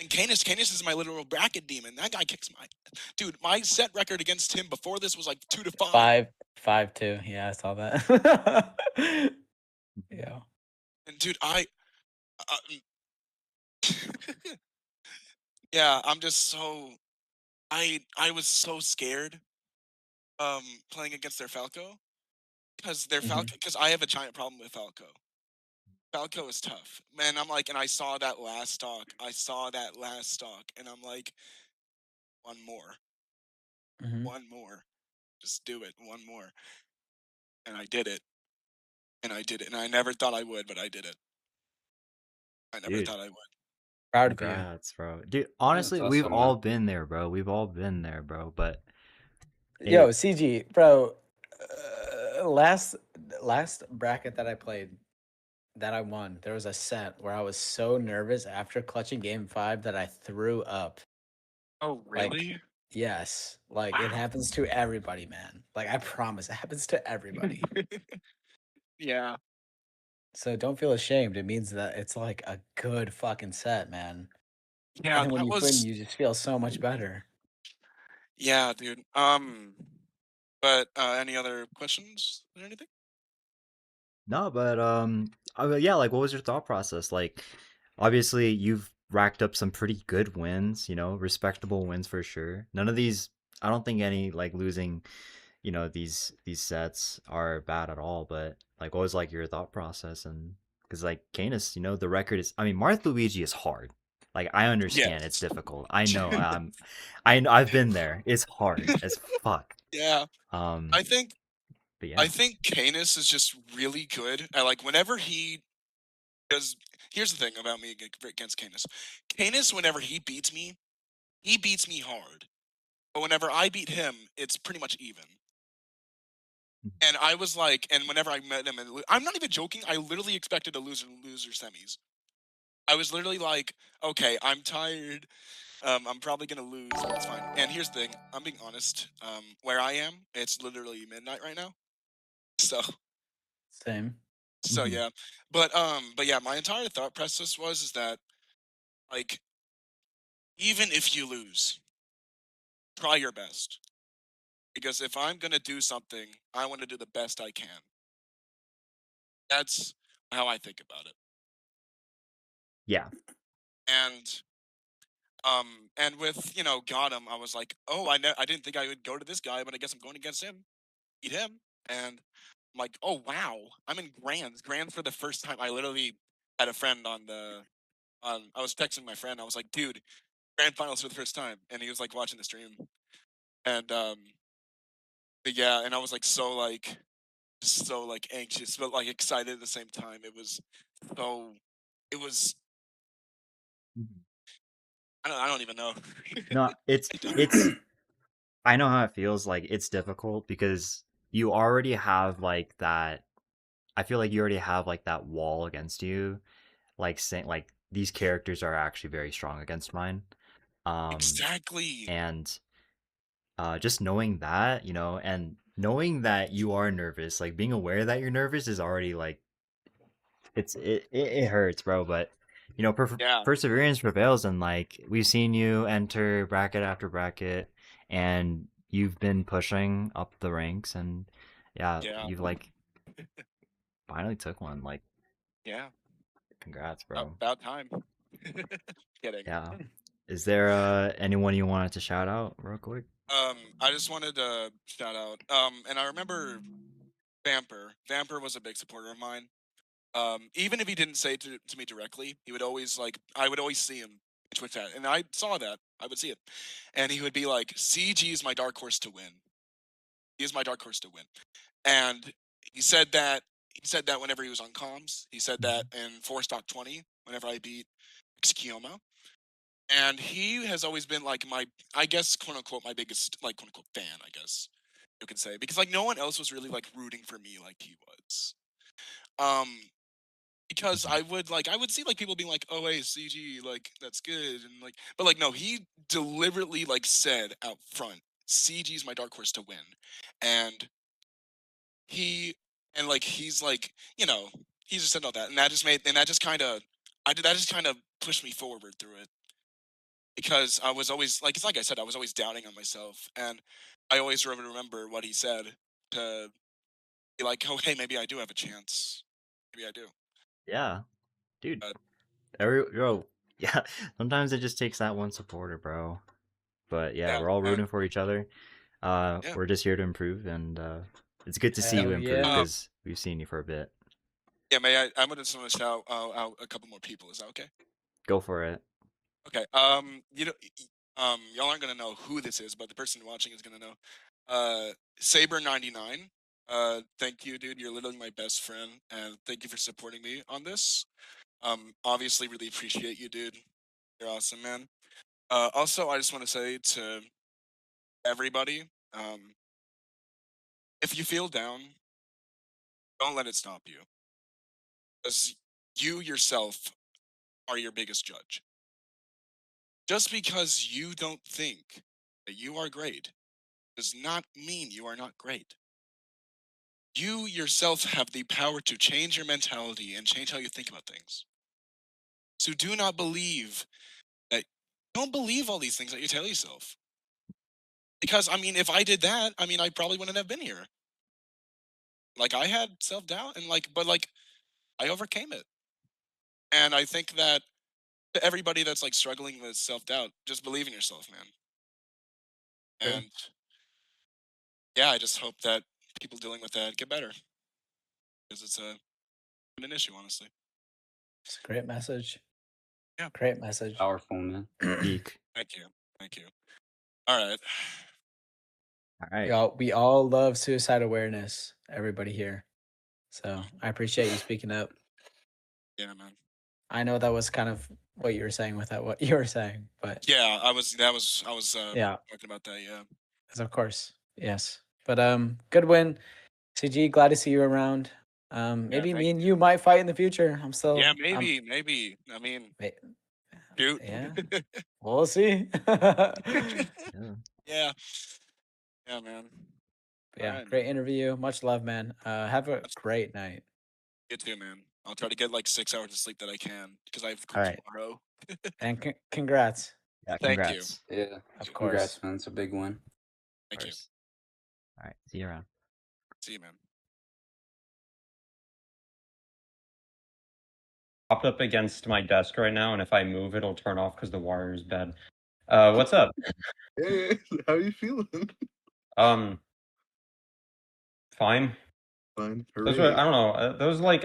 Speaker 12: And Canis is my literal bracket demon. That guy kicks my dude. My set record against him before this was like 2-5.
Speaker 10: 5-2. Yeah, I saw that. Yeah.
Speaker 12: And dude, yeah, I'm just so I was so scared playing against their Falco because I have a giant problem with Falco. Falco is tough, man. I'm like, and I saw that last stock. And I'm like, one more,
Speaker 10: Mhm.
Speaker 12: one more, just do it, one more. And I did it, and I did it, and I never thought I would, but I did it. I never
Speaker 3: Dude,
Speaker 12: thought I would.
Speaker 10: Proud of you.
Speaker 3: congrats, bro. Dude,
Speaker 2: Yeah,
Speaker 3: honestly,
Speaker 2: that's
Speaker 3: we've
Speaker 2: awesome,
Speaker 3: all
Speaker 2: man.
Speaker 3: been there, bro. We've all been there, bro. But
Speaker 10: Yo,
Speaker 3: it,
Speaker 10: CG, bro. Last bracket that I played, that I won, there was a set where I was so nervous after clutching game 5 that I threw up.
Speaker 12: Oh,
Speaker 10: Like,
Speaker 12: really?
Speaker 10: yes, like it
Speaker 12: Wow.
Speaker 10: happens to everybody, man. Like I promise, it happens to everybody.
Speaker 12: Yeah.
Speaker 10: So don't feel ashamed. It means that it's like a good fucking set, man.
Speaker 12: Yeah,
Speaker 10: And then when
Speaker 12: that
Speaker 10: you win,
Speaker 12: was.
Speaker 10: you just feel so much better.
Speaker 12: Yeah, dude. But any other questions or anything?
Speaker 3: no, but yeah, like, what was your thought process? Like, obviously, you've racked up some pretty good wins, you know, respectable wins for sure. None of these, I don't think any like losing, you know, these sets are bad at all. But like, what was like your thought process? And because like Canis, you know, the record is, I mean, Marth Luigi is hard. Like, I understand it's
Speaker 12: Yes.
Speaker 3: difficult. I know. I've been there. It's hard as fuck.
Speaker 12: Yeah.
Speaker 3: Um,
Speaker 12: I think
Speaker 3: but
Speaker 12: I
Speaker 3: yeah.
Speaker 12: think Canis is just really good. I like whenever he does. Here's the thing about me against Canis. Canis, whenever he beats me hard. But whenever I beat him, it's pretty much even. And I was like, and whenever I met him, and I'm not even joking. I literally expected to loser semis. I was literally like, okay, I'm tired. I'm probably gonna lose, but it's fine. And here's the thing. I'm being honest. Where I am, it's literally midnight right now. So
Speaker 10: Same.
Speaker 12: so yeah. But yeah, my entire thought process was is that like even if you lose, try your best. Because if I'm gonna do something, I want to do the best I can. That's how I think about it.
Speaker 3: Yeah.
Speaker 12: And with Gotham, I was like, oh, I didn't think I would go to this guy, but I guess I'm going against him, beat him, and I'm like, oh wow, I'm in grands for the first time. I literally had a friend I was texting my friend. I was like, dude, grand finals for the first time, and he was like watching the stream, and but yeah, and I was like so like anxious, but like excited at the same time. So, it was
Speaker 3: Mhm.
Speaker 12: I don't even know.
Speaker 3: No,
Speaker 12: I don't.
Speaker 3: it's I know how it feels. Like, it's difficult because you already have like that. I feel like you already have like that wall against you. Like, saying like these characters are actually very strong against mine. Um,
Speaker 12: Exactly.
Speaker 3: and just knowing that, you know, and knowing that you are nervous, like being aware that you're nervous is already like it hurts, bro. But you know,
Speaker 12: Yeah.
Speaker 3: perseverance prevails, and like we've seen you enter bracket after bracket, and you've been pushing up the ranks, and yeah,
Speaker 12: Yeah.
Speaker 3: you've like finally took one. Like,
Speaker 12: Yeah.
Speaker 3: congrats, bro.
Speaker 12: About time. Kidding.
Speaker 3: Yeah. Is there anyone you wanted to shout out real quick?
Speaker 12: I just wanted to shout out. And I remember Vamper. Vamper was a big supporter of mine. Even if he didn't say it to me directly, he would always I would always see him in Twitch chat, and I saw that. I would see it, and he would be like, "CG is my dark horse to win. He is my dark horse to win." And he said that. He said that whenever he was on comms. He said that in 4Stocked 20, whenever I beat Xkioma. And he has always been like my, I guess, quote unquote, my biggest like quote unquote fan, I guess you could say, because like no one else was really like rooting for me like he was. Um, because I would see like people being like, oh hey CG, like that's good, and like, but like no, he deliberately like said out front, CG's my dark horse to win, and he like he's like he just said all that, and that just kind of that just kind of pushed me forward through it. because I was always like, it's like I said, I was always doubting on myself, and I always remember what he said to be like, oh hey, maybe I do have a chance. Maybe I do.
Speaker 3: Yeah, dude.
Speaker 12: But
Speaker 3: Yeah. Sometimes it just takes that one supporter, bro. But yeah,
Speaker 12: yeah,
Speaker 3: we're all rooting for each other.
Speaker 12: yeah.
Speaker 3: We're just here to improve, and it's good to see you
Speaker 10: Hell
Speaker 3: improve
Speaker 10: yeah.
Speaker 3: because we've seen you for a bit.
Speaker 12: Yeah, I'm gonna just want to shout out a couple more people. Is that okay?
Speaker 3: Go for it.
Speaker 12: Okay. Y'all aren't gonna know who this is, but the person watching is gonna know. Saber99. Thank you, dude. You're literally my best friend, and thank you for supporting me on this. Obviously, really appreciate you, dude. You're awesome, man. Also, I just want to say to everybody, if you feel down, don't let it stop you, because you yourself are your biggest judge. Just because you don't think that you are great does not mean you are not great. You yourself have the power to change your mentality and change how you think about things. So do not believe that, don't believe all these things that you tell yourself. Because, I mean, if I did that, I mean, I probably wouldn't have been here. Like, I had self doubt, and but I overcame it. And I think that to everybody that's like struggling with self doubt, just believe in yourself, man.
Speaker 3: Sure.
Speaker 12: And yeah, I just hope that people dealing with that get better, because it's an issue, honestly.
Speaker 10: It's a great message.
Speaker 12: Yeah.
Speaker 10: Great message.
Speaker 2: Powerful, man.
Speaker 3: Geek.
Speaker 12: Thank you. Thank you. All right.
Speaker 3: All right.
Speaker 10: We all love suicide awareness, everybody here. So I appreciate you speaking up.
Speaker 12: Yeah, man.
Speaker 10: I know that was kind of what you were saying without what you were saying, but
Speaker 12: Yeah, I was
Speaker 10: yeah,
Speaker 12: talking about that, yeah.
Speaker 10: of course, yes. But good win, CG. Glad to see you around. Maybe
Speaker 12: thank
Speaker 10: me and you might fight in the future. I'm still.
Speaker 12: Yeah, maybe. I mean, shoot.
Speaker 10: Yeah, we'll see.
Speaker 3: Yeah.
Speaker 12: Yeah. Yeah, man.
Speaker 10: But yeah,
Speaker 12: Alright,
Speaker 10: great
Speaker 12: man.
Speaker 10: interview. Much love, man. Have a great night.
Speaker 12: You too, man. I'll try to get like 6 hours of sleep that I can, because I have
Speaker 10: All
Speaker 12: school
Speaker 10: right,
Speaker 12: tomorrow.
Speaker 10: and congrats.
Speaker 3: Yeah.
Speaker 12: Thank you.
Speaker 3: Congrats.
Speaker 2: Yeah.
Speaker 10: Of
Speaker 2: Congrats,
Speaker 10: course.
Speaker 2: man. It's a big win.
Speaker 12: Thank you.
Speaker 3: All right. See you around.
Speaker 12: See you, man.
Speaker 9: Propped up against my desk right now, and if I move, it'll turn off because the wire is bad. What's up?
Speaker 8: Hey, how you feeling?
Speaker 9: Fine.
Speaker 8: Fine.
Speaker 9: Those were, I
Speaker 8: Hooray.
Speaker 9: don't know. Those like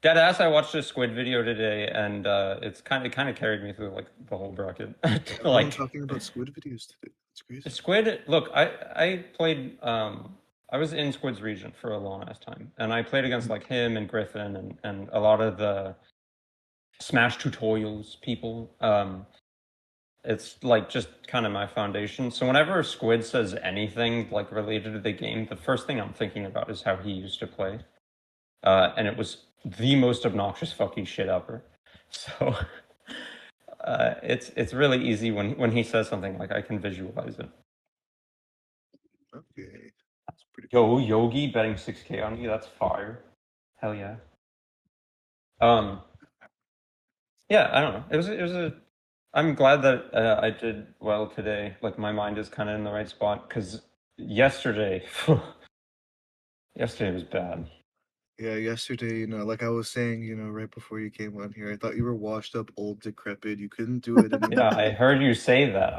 Speaker 9: dead ass. I watched a Squid video today, and it's kind of carried me through like the whole bracket.
Speaker 8: I'm talking about Squid videos today. That's crazy.
Speaker 9: Squid. Look, I played. I was in Squid's region for a long ass time, and I played against like him and Griffin and a lot of the Smash tutorials people. It's like just kind of my foundation. So whenever Squid says anything like related to the game, the first thing I'm thinking about is how he used to play. And it was the most obnoxious fucking shit ever. So it's really easy when he says something, like I can visualize it.
Speaker 8: Okay. That's pretty
Speaker 9: Yo, Yogi betting 6K on me, that's fire. Hell yeah. Yeah, I don't know. It was a I'm glad that I did well today. Like my mind is kind of in the right spot, because yesterday was bad.
Speaker 8: Yeah, yesterday, like I was saying, right before you came on here, I thought you were washed up, old, decrepit. You couldn't do it anymore.
Speaker 9: Yeah, I heard you say that.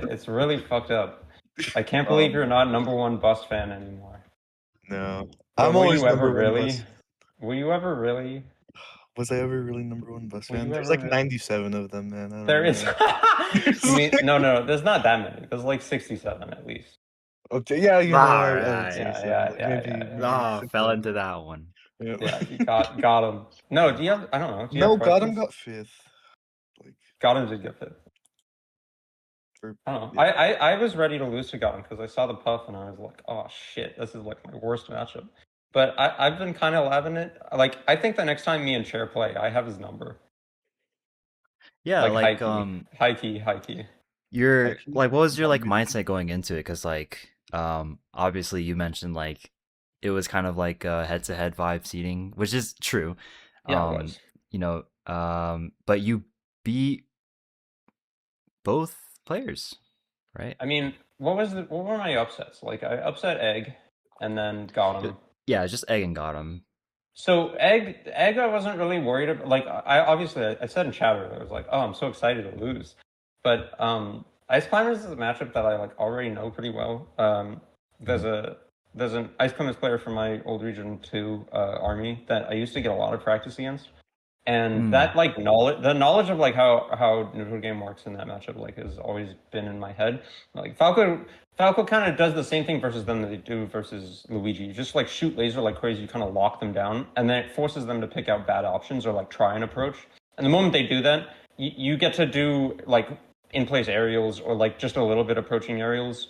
Speaker 9: It's really fucked up. I can't believe you're not #1 Bust fan anymore.
Speaker 8: No,
Speaker 9: But
Speaker 8: I'm always #1 Bust.
Speaker 9: Were you ever really?
Speaker 8: Was I ever really #1 Bust
Speaker 9: Were
Speaker 8: fan?
Speaker 9: you
Speaker 8: There's
Speaker 9: ever
Speaker 8: like 97 of them, man. I don't
Speaker 9: There
Speaker 8: know.
Speaker 9: is. You mean no? There's not that many. There's like 67 at least.
Speaker 8: Okay, yeah,
Speaker 3: All
Speaker 8: I
Speaker 3: right.
Speaker 8: would say so.
Speaker 9: Yeah,
Speaker 8: Like,
Speaker 9: yeah,
Speaker 8: maybe,
Speaker 9: yeah,
Speaker 8: maybe
Speaker 3: Ah,
Speaker 8: 6
Speaker 3: fell
Speaker 8: of
Speaker 3: into
Speaker 8: them.
Speaker 3: that one.
Speaker 8: Yeah,
Speaker 9: Yeah, you got him. No, do you have? I don't know. Do you
Speaker 8: no,
Speaker 9: have
Speaker 8: got him
Speaker 9: questions?
Speaker 8: got 5th. Like,
Speaker 9: Got him did get 5th. I don't know. I was ready to lose to Gotham because I saw the puff and I was like, oh shit, this is like my worst matchup. But I've been kind of loving it. Like I think the next time me and Chair play, I have his number.
Speaker 3: Yeah, like
Speaker 9: high key.
Speaker 3: You're like, what was your like mindset going into it? Because like, obviously you mentioned like it was kind of like a head-to-head vibe seating, which is true.
Speaker 9: Yeah, it was.
Speaker 3: But you beat both players, right?
Speaker 9: I mean, what were my upsets? Like I upset Egg, and then got him.
Speaker 3: Yeah, just Egg and got him.
Speaker 9: So Egg, I wasn't really worried about. Like I said in chat, I was like, oh, I'm so excited to lose, but Ice Climbers is a matchup that I like already know pretty well. There's an Ice Climbers player from my old Region 2 army that I used to get a lot of practice against, and that like the knowledge of like how neutral game works in that matchup like has always been in my head. Like Falco kind of does the same thing versus them that they do versus Luigi. You just like shoot laser like crazy, you kind of lock them down, and then it forces them to pick out bad options or like try and approach. And the moment they do that, you get to do like in place aerials or like just a little bit approaching aerials.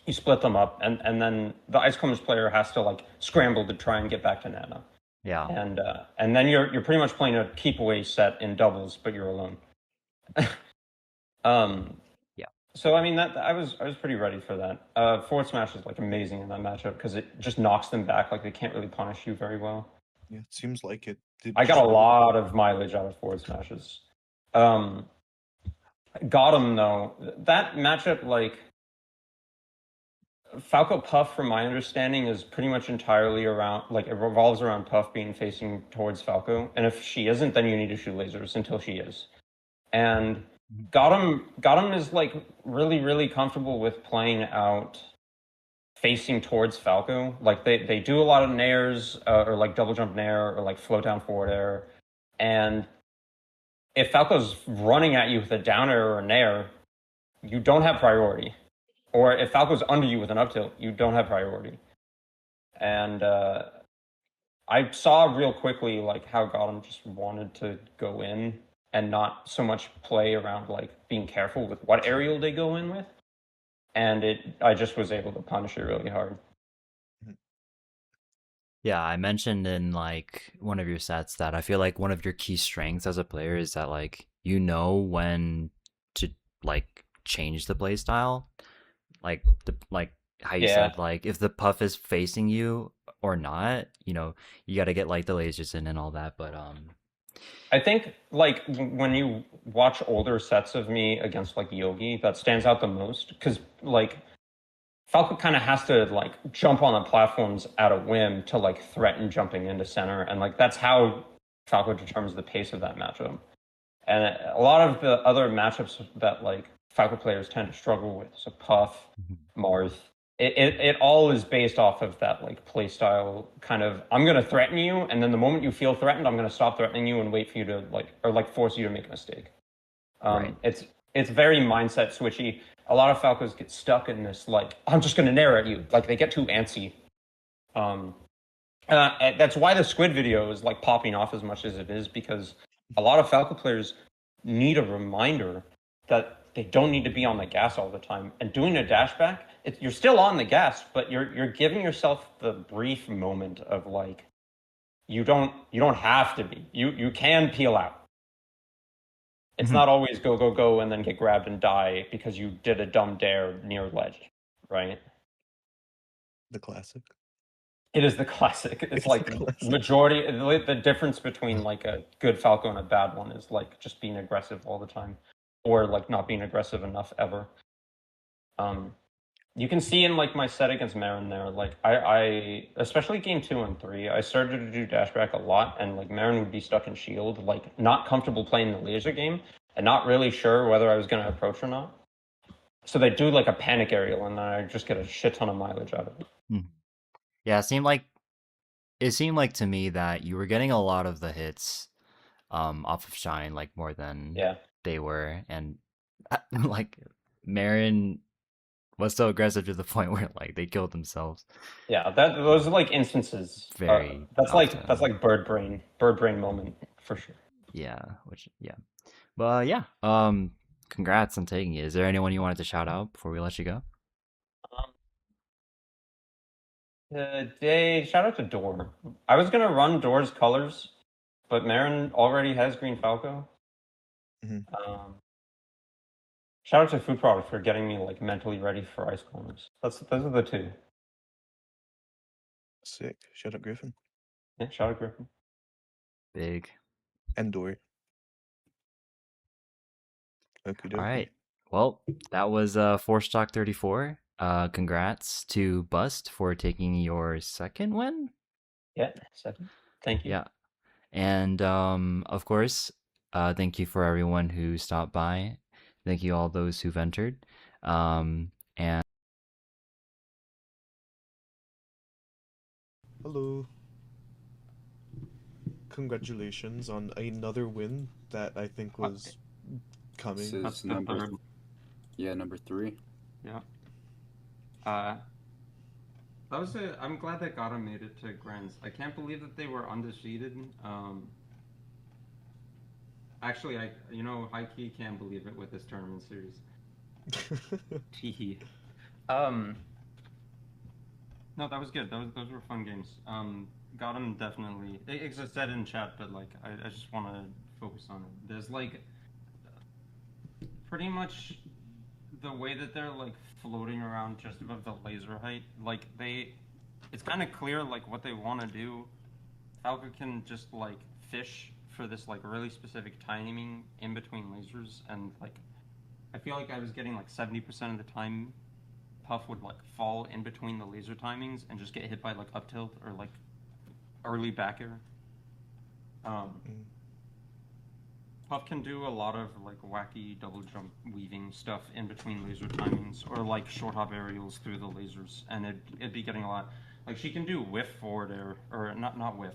Speaker 9: You split them up, and then the Ice Climbers player has to like scramble to try and get back to Nana.
Speaker 3: Yeah.
Speaker 9: And then you're pretty much playing a keep away set in doubles, but you're alone.
Speaker 3: Yeah.
Speaker 9: So I mean that I was pretty ready for that. Forward smash is like amazing in that matchup because it just knocks them back. Like they can't really punish you very well.
Speaker 8: Yeah, it seems like it.
Speaker 9: I got a lot of mileage out of forward smashes. Got him though. That matchup like. Falco Puff, from my understanding, is pretty much entirely around, like, it revolves around Puff being facing towards Falco. And if she isn't, then you need to shoot lasers until she is. And Gotham is, like, really, really comfortable with playing out facing towards Falco. Like, they do a lot of nairs, or, like, double jump nair, or, like, float down forward air. And if Falco's running at you with a down air or a nair, you don't have priority. Or if Falco's under you with an up tilt, you don't have priority. And I saw real quickly like how Gotham just wanted to go in and not so much play around like being careful with what aerial they go in with. And I just was able to punish it really hard.
Speaker 3: Yeah, I mentioned in like one of your sets that I feel like one of your key strengths as a player is that like you know when to like change the play style. Like how you said, like if the Puff is facing you or not, you know, you got to get like the lasers in and all that. But
Speaker 9: I think like when you watch older sets of me against like Yogi, that stands out the most because like Falco kind of has to like jump on the platforms at a whim to like threaten jumping into center, and like that's how Falco determines the pace of that matchup. And a lot of the other matchups that like Falco players tend to struggle with, so Puff, Marth, it all is based off of that like play style kind of, I'm going to threaten you, and then the moment you feel threatened, I'm going to stop threatening you and wait for you to like, or like force you to make a mistake.
Speaker 3: Right.
Speaker 9: It's very mindset switchy. A lot of Falcos get stuck in this like, I'm just going to nair at you. Like they get too antsy. That's why the squid video is like popping off as much as it is, because a lot of Falco players need a reminder that they don't need to be on the gas all the time. And doing a dash back, you're still on the gas, but you're giving yourself the brief moment of like, you don't have to be. You can peel out. It's not always go, go, go, and then get grabbed and die because you did a dumb dare near ledge, right?
Speaker 8: The classic.
Speaker 9: It is the classic. It's like majority. The difference between like a good Falco and a bad one is like just being aggressive all the time, or like not being aggressive enough ever. You can see in like my set against Marin there, like I especially game 2 and 3, I started to do dashback a lot, and like Marin would be stuck in shield, like not comfortable playing the laser game, and not really sure whether I was going to approach or not. So they do like a panic aerial, and then I just get a shit ton of mileage out of it.
Speaker 3: Yeah, it seemed like to me that you were getting a lot of the hits off of Shine, like more than they were, and like Marin was so aggressive to the point where like they killed themselves.
Speaker 9: Yeah, those are like instances.
Speaker 3: Very.
Speaker 9: That's like bird brain moment for sure.
Speaker 3: Yeah, but yeah. Congrats on taking it. Is there anyone you wanted to shout out before we let you go?
Speaker 9: Shout out to Door. I was gonna run Door's colors, but Marin already has Green Falco. Shout out to Food Product for getting me like mentally ready for Ice Climbers. Those are the two.
Speaker 8: Sick. Shout out Griffin.
Speaker 9: Yeah, shout out Griffin.
Speaker 3: Big.
Speaker 8: And Dory.
Speaker 3: All right. Well, that was 4Stock 34. Congrats to Bust for taking your second win.
Speaker 13: Yeah, second. Thank you.
Speaker 3: Yeah. And of course, thank you for everyone who stopped by. Thank you all those who've entered. And
Speaker 8: Hello. Congratulations on another win that I think was coming.
Speaker 2: This
Speaker 9: That's
Speaker 2: is
Speaker 9: the
Speaker 2: number
Speaker 9: third.
Speaker 2: number 3.
Speaker 9: Yeah. That was I'm glad that Gata made it to Grands. I can't believe that they were undefeated. Actually, high key can't believe it with this tournament series. Teehee. No, that was good. Those were fun games. Got him definitely. It's said in chat, but like I just want to focus on it. There's like pretty much the way that they're like floating around just above the laser height. Like it's kind of clear like what they want to do. Falco can just like fish for this like really specific timing in between lasers, and like I feel like I was getting like 70% of the time Puff would like fall in between the laser timings and just get hit by like up tilt or like early back air. Puff can do a lot of like wacky double jump weaving stuff in between laser timings, or like short hop aerials through the lasers, and it'd be getting a lot. Like she can do whiff forward air, or not whiff,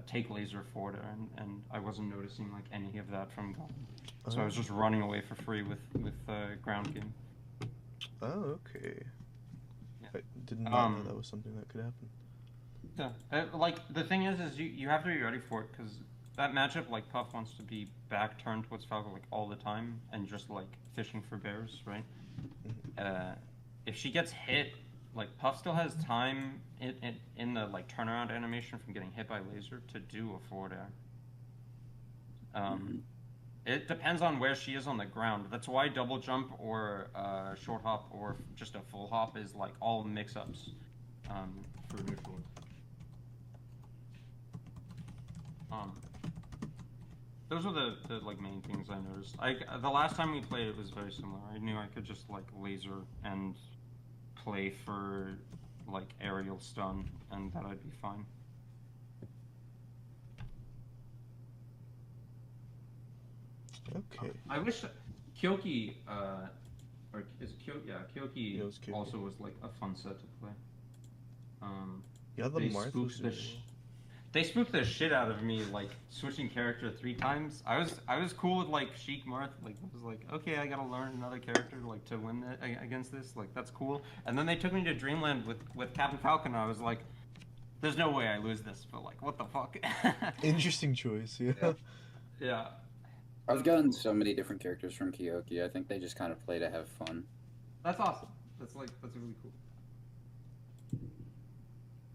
Speaker 9: take laser forward air, and I wasn't noticing like any of that from Goblin. So I was just running away for free with ground game.
Speaker 8: Oh, okay.
Speaker 9: Yeah.
Speaker 8: I did not know that was something that could happen.
Speaker 9: Yeah, like the thing is you have to be ready for it, because that matchup, like Puff wants to be back turned towards Falco like all the time and just like fishing for bears, right? If she gets hit, like Puff still has time in the like turnaround animation from getting hit by laser to do a forward air. It depends on where she is on the ground. That's why double jump or short hop or just a full hop is like all mix-ups for neutral. Those are the like main things I noticed. The last time we played, it was very similar. I knew I could just like laser and play for like aerial stun, and that I'd be fine.
Speaker 8: Okay.
Speaker 9: I wish Kyoki, or is Kyoki? Yeah, Kyoki also was like a fun set to play.
Speaker 8: Yeah, the Marthas.
Speaker 9: They spooked the shit out of me, like switching character 3 times. I was cool with like Sheik Marth. Like I was like, okay, I gotta learn another character like to win against this. Like that's cool. And then they took me to Dreamland with Captain Falcon. And I was like, there's no way I lose this. But like, what the fuck?
Speaker 8: Interesting choice. Yeah.
Speaker 9: Yeah.
Speaker 2: I've gotten so many different characters from Kyoki. I think they just kind of play to have fun.
Speaker 9: That's awesome. That's really cool.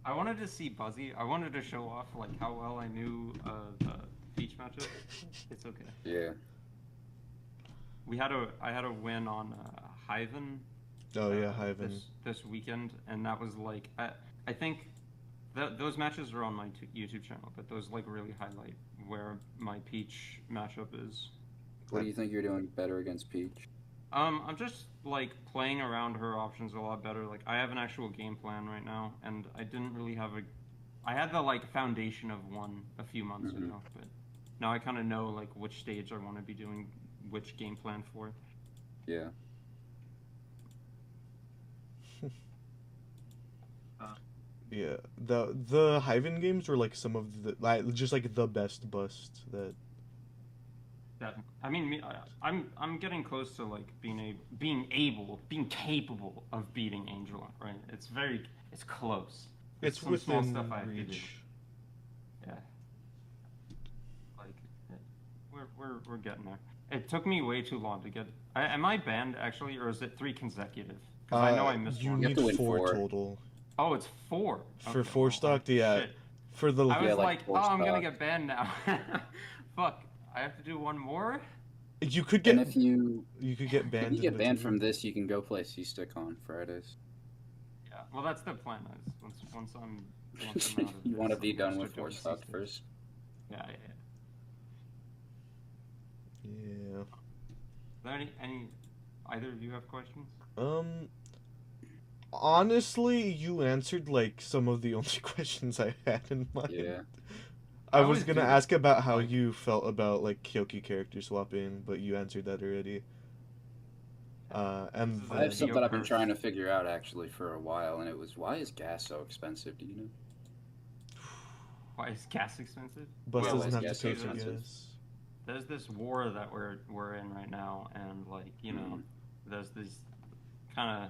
Speaker 9: I wanted to see Buzzy. I wanted to show off like how well I knew the Peach matchup. It's okay.
Speaker 2: Yeah.
Speaker 9: I had a win on Hyven.
Speaker 8: Oh yeah, Hyven.
Speaker 9: This weekend, and that was like I think those matches are on my YouTube channel, but those like really highlight where my Peach matchup is.
Speaker 2: What do you think you're doing better against Peach?
Speaker 9: I'm just like playing around her options a lot better. Like I have an actual game plan right now, and I didn't really have I had the like foundation of one a few months ago, but now I kind of know like which stage I want to be doing which game plan for.
Speaker 2: Yeah.
Speaker 8: Yeah, the Hyven games were like some of the just like the best bust that.
Speaker 9: I mean, I'm getting close to like being capable of beating Angela, right? It's close.
Speaker 8: It's
Speaker 9: some
Speaker 8: within
Speaker 9: small stuff I have to do.
Speaker 8: reach.
Speaker 9: Yeah. Like, we're getting there. It took me way too long to get. Am I banned actually, or is it 3 consecutive? Because I know I missed one.
Speaker 8: You need 4 total.
Speaker 9: Oh, it's 4.
Speaker 8: For 4-stocked, yeah.
Speaker 9: Shit.
Speaker 8: For the
Speaker 9: I was
Speaker 2: like
Speaker 9: like, oh, I'm gonna
Speaker 2: 4-stocked.
Speaker 9: get banned now. Fuck. I have to do one more?
Speaker 8: You could get.
Speaker 2: And if you
Speaker 8: could get banned.
Speaker 2: If you get banned from this, you can go play C-Stick on Fridays.
Speaker 9: Yeah. Well, that's the plan. Is once I'm out of
Speaker 2: You want to
Speaker 9: this,
Speaker 2: be
Speaker 9: I'm
Speaker 2: done
Speaker 9: gonna
Speaker 2: with
Speaker 9: start doing
Speaker 2: 4-Stocked
Speaker 9: C-Stick.
Speaker 2: first.
Speaker 9: Yeah.
Speaker 8: Yeah.
Speaker 9: Are there any Either of you have questions?
Speaker 8: Honestly, you answered like some of the only questions I had in mind.
Speaker 2: Yeah.
Speaker 8: I
Speaker 9: I
Speaker 8: was
Speaker 9: always
Speaker 8: gonna
Speaker 9: do
Speaker 8: ask
Speaker 9: that.
Speaker 8: about how
Speaker 9: Like-
Speaker 8: you felt about like Kyoki character swapping, but you answered that already. And
Speaker 2: I have
Speaker 8: then
Speaker 2: something I've been trying to figure out actually for a while, and it was, why is gas so expensive? Do you know?
Speaker 9: Why is gas expensive?
Speaker 8: Bus
Speaker 2: Yeah,
Speaker 8: doesn't
Speaker 2: why
Speaker 8: have
Speaker 2: is
Speaker 8: to pay
Speaker 2: gas
Speaker 8: for
Speaker 2: expensive?
Speaker 8: gas.
Speaker 9: There's this war that we're in right now, and like there's these kind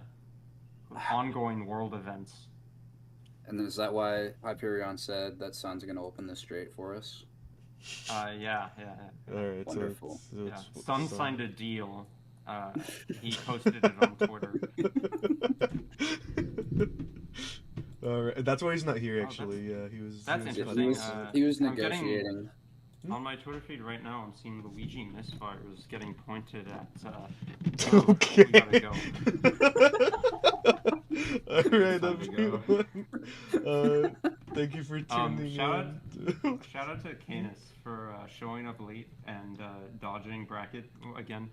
Speaker 9: of ongoing world events.
Speaker 2: And is that why Hyperion said that Sun's gonna open the strait for us?
Speaker 9: Yeah.
Speaker 8: All right,
Speaker 2: Wonderful.
Speaker 9: Sun signed a deal. He posted it on Twitter.
Speaker 8: All right, that's why he's not here. Actually, yeah, he was.
Speaker 9: That's
Speaker 8: he was
Speaker 9: interesting.
Speaker 2: He was
Speaker 9: I'm getting-
Speaker 2: negotiating.
Speaker 9: On my Twitter feed right now, I'm seeing Luigi misfires getting pointed at.
Speaker 8: Okay.
Speaker 9: We gotta go.
Speaker 8: All right,
Speaker 9: Time to go.
Speaker 8: everyone. Thank you for tuning
Speaker 9: shout
Speaker 8: in.
Speaker 9: Shout out to Canis for showing up late and dodging bracket again.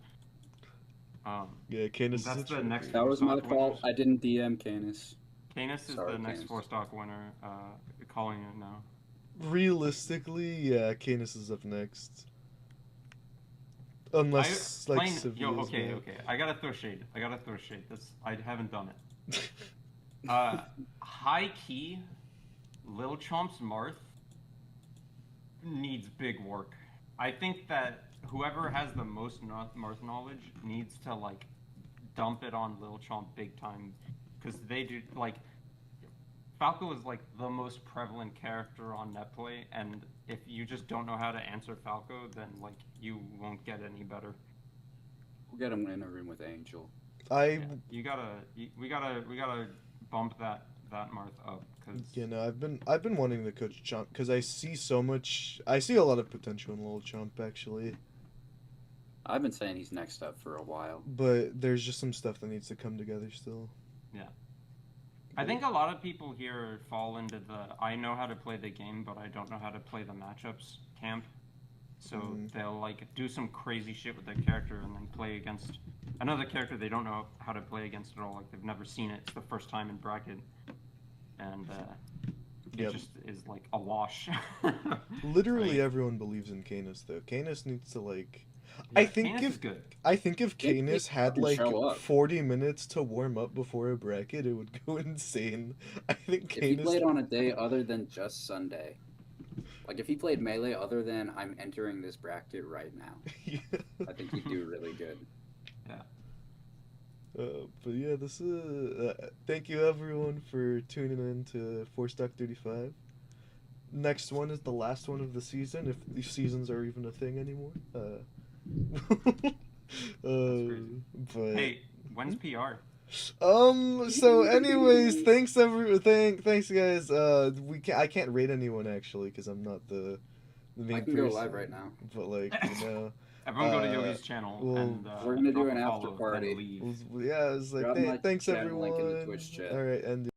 Speaker 8: Yeah, Canis
Speaker 9: That's
Speaker 8: is a
Speaker 9: the next.
Speaker 2: That was my
Speaker 9: 4Stocked
Speaker 2: fault.
Speaker 9: winners.
Speaker 2: I didn't DM Canis.
Speaker 9: Canis is
Speaker 2: Sorry,
Speaker 9: the next
Speaker 2: Canis.
Speaker 9: 4Stocked winner. Calling it now.
Speaker 8: Realistically, yeah, Canis is up next. Unless like Civia's
Speaker 9: okay. I gotta throw shade. That's I haven't done it. High key, Lil Chomp's Marth needs big work. I think that whoever has the most Marth knowledge needs to like dump it on Lil Chomp big time, because they do like. Falco is like the most prevalent character on netplay, and if you just don't know how to answer Falco, then like you won't get any better.
Speaker 2: We'll get him in a room with Angel.
Speaker 9: We gotta bump that Marth up, because
Speaker 8: You know, I've been wanting to coach Chomp because I see a lot of potential in Lil Chomp actually.
Speaker 2: I've been saying he's next up for a while.
Speaker 8: But there's just some stuff that needs to come together still.
Speaker 9: Yeah. I think a lot of people here fall into the I know how to play the game, but I don't know how to play the matchups camp. So they'll like do some crazy shit with their character and then play against another character they don't know how to play against at all. Like they've never seen it. It's the first time in bracket. And it just is like a wash.
Speaker 8: Literally everyone believes in Canis though. Canis needs to like
Speaker 9: Yeah, Canis is good.
Speaker 8: I think if
Speaker 2: He
Speaker 8: Canis had
Speaker 2: can
Speaker 8: like
Speaker 2: show up.
Speaker 8: 40 minutes to warm up before a bracket, it would go insane. I think
Speaker 2: If he
Speaker 8: Canis
Speaker 2: played on a day other than just Sunday, like if he played Melee other than I'm entering this bracket right now, I think he'd do really good.
Speaker 9: Yeah.
Speaker 8: But yeah, this is thank you everyone for tuning in to 4Stocked 35. Next one is the last one of the season, if these seasons are even a thing anymore. But
Speaker 9: Hey, when's PR?
Speaker 8: So anyways, thanks guys. I can't rate anyone actually because I'm not the main
Speaker 2: I can go
Speaker 8: person.
Speaker 2: live right now.
Speaker 8: But like, you know,
Speaker 9: Everyone go to Yogi's channel and
Speaker 2: we're gonna do
Speaker 9: drop
Speaker 2: an
Speaker 9: a
Speaker 2: after
Speaker 9: follow,
Speaker 2: party.
Speaker 9: then leave.
Speaker 8: yeah, it's like
Speaker 2: Drop my
Speaker 8: thanks
Speaker 2: chat
Speaker 8: everyone.
Speaker 2: link in the Twitch chat.
Speaker 8: All right, and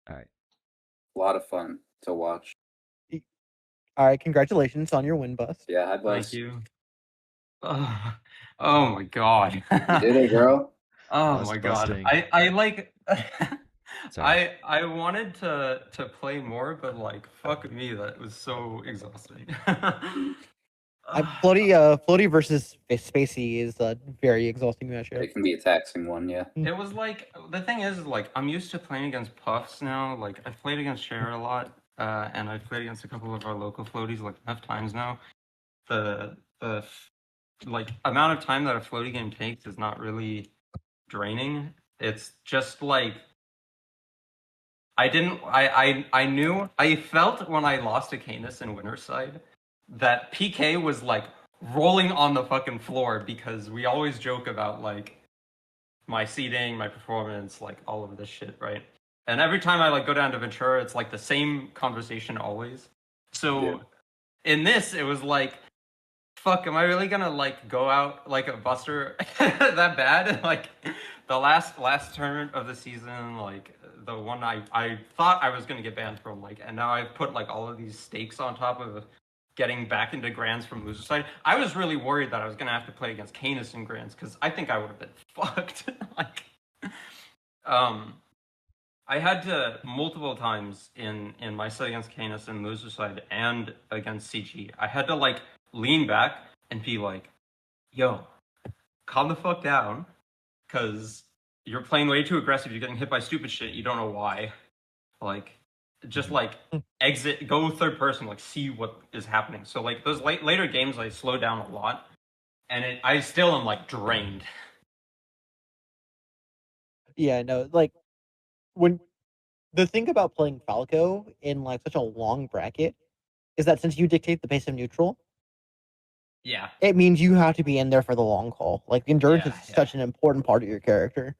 Speaker 3: All right.
Speaker 2: A lot of fun to watch.
Speaker 11: All right, congratulations on your win, Bust.
Speaker 2: Yeah, hi,
Speaker 9: Thank
Speaker 2: Buzz.
Speaker 9: you. Oh my god.
Speaker 2: You did it, girl.
Speaker 9: Oh
Speaker 3: Bust
Speaker 9: my god.
Speaker 3: busting.
Speaker 9: I like
Speaker 3: Sorry.
Speaker 9: I wanted to play more, but like fuck me, that was so exhausting.
Speaker 11: Floaty versus Spacey is a very exhausting matchup.
Speaker 2: It can be a taxing one, yeah.
Speaker 9: It was like the thing is like I'm used to playing against Puffs now. Like I've played against Cher a lot, and I've played against a couple of our local floaties like enough times now. The like amount of time that a floaty game takes is not really draining. It's just like I felt when I lost to Canis in Winter's Side that PK was like rolling on the fucking floor, because we always joke about like my seating, my performance, like all of this shit, right? And every time I like go down to Ventura, it's like the same conversation always. So in this, it was like, fuck, am I really gonna like go out like a buster that bad? Like the last tournament of the season, like the one I thought I was gonna get banned from, like, and now I've put like all of these stakes on top of getting back into Grands from loser side. I was really worried that I was gonna have to play against Canis in Grands because I think I would have been fucked. Like, I had to multiple times in my set against Canis and loser side and against CG. I had to like lean back and be like, "Yo, calm the fuck down, because you're playing way too aggressive. You're getting hit by stupid shit. You don't know why. Like, just like exit, go third person, like see what is happening." So like those later games, I slowed down a lot, and I still am like drained.
Speaker 11: Yeah, no, like when the thing about playing Falco in like such a long bracket is that since you dictate the pace of neutral,
Speaker 9: Yeah.
Speaker 11: it means you have to be in there for the long haul. Like endurance is such an important part of your character.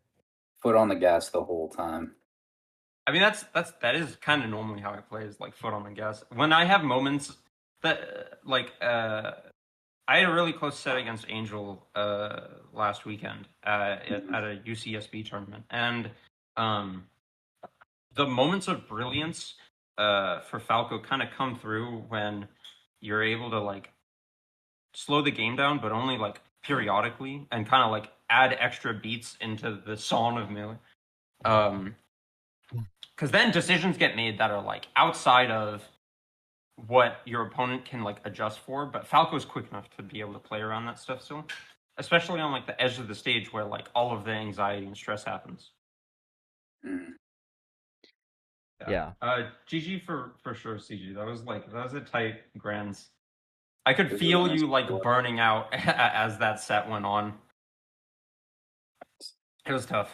Speaker 2: Foot on the gas the whole time.
Speaker 9: I mean, that is kind of normally how I play, is like foot on the gas. When I have moments that I had a really close set against Angel last weekend at a UCSB tournament, and the moments of brilliance for Falco kind of come through when you're able to like slow the game down, but only like periodically, and kind of like add extra beats into the song of melee. Because then decisions get made that are like outside of what your opponent can like adjust for, but Falco's quick enough to be able to play around that stuff still, especially on like the edge of the stage where like all of the anxiety and stress happens.
Speaker 3: Yeah.
Speaker 9: GG for sure, CG. That was a tight Grands. I could feel you like burning out as that set went on. It was tough.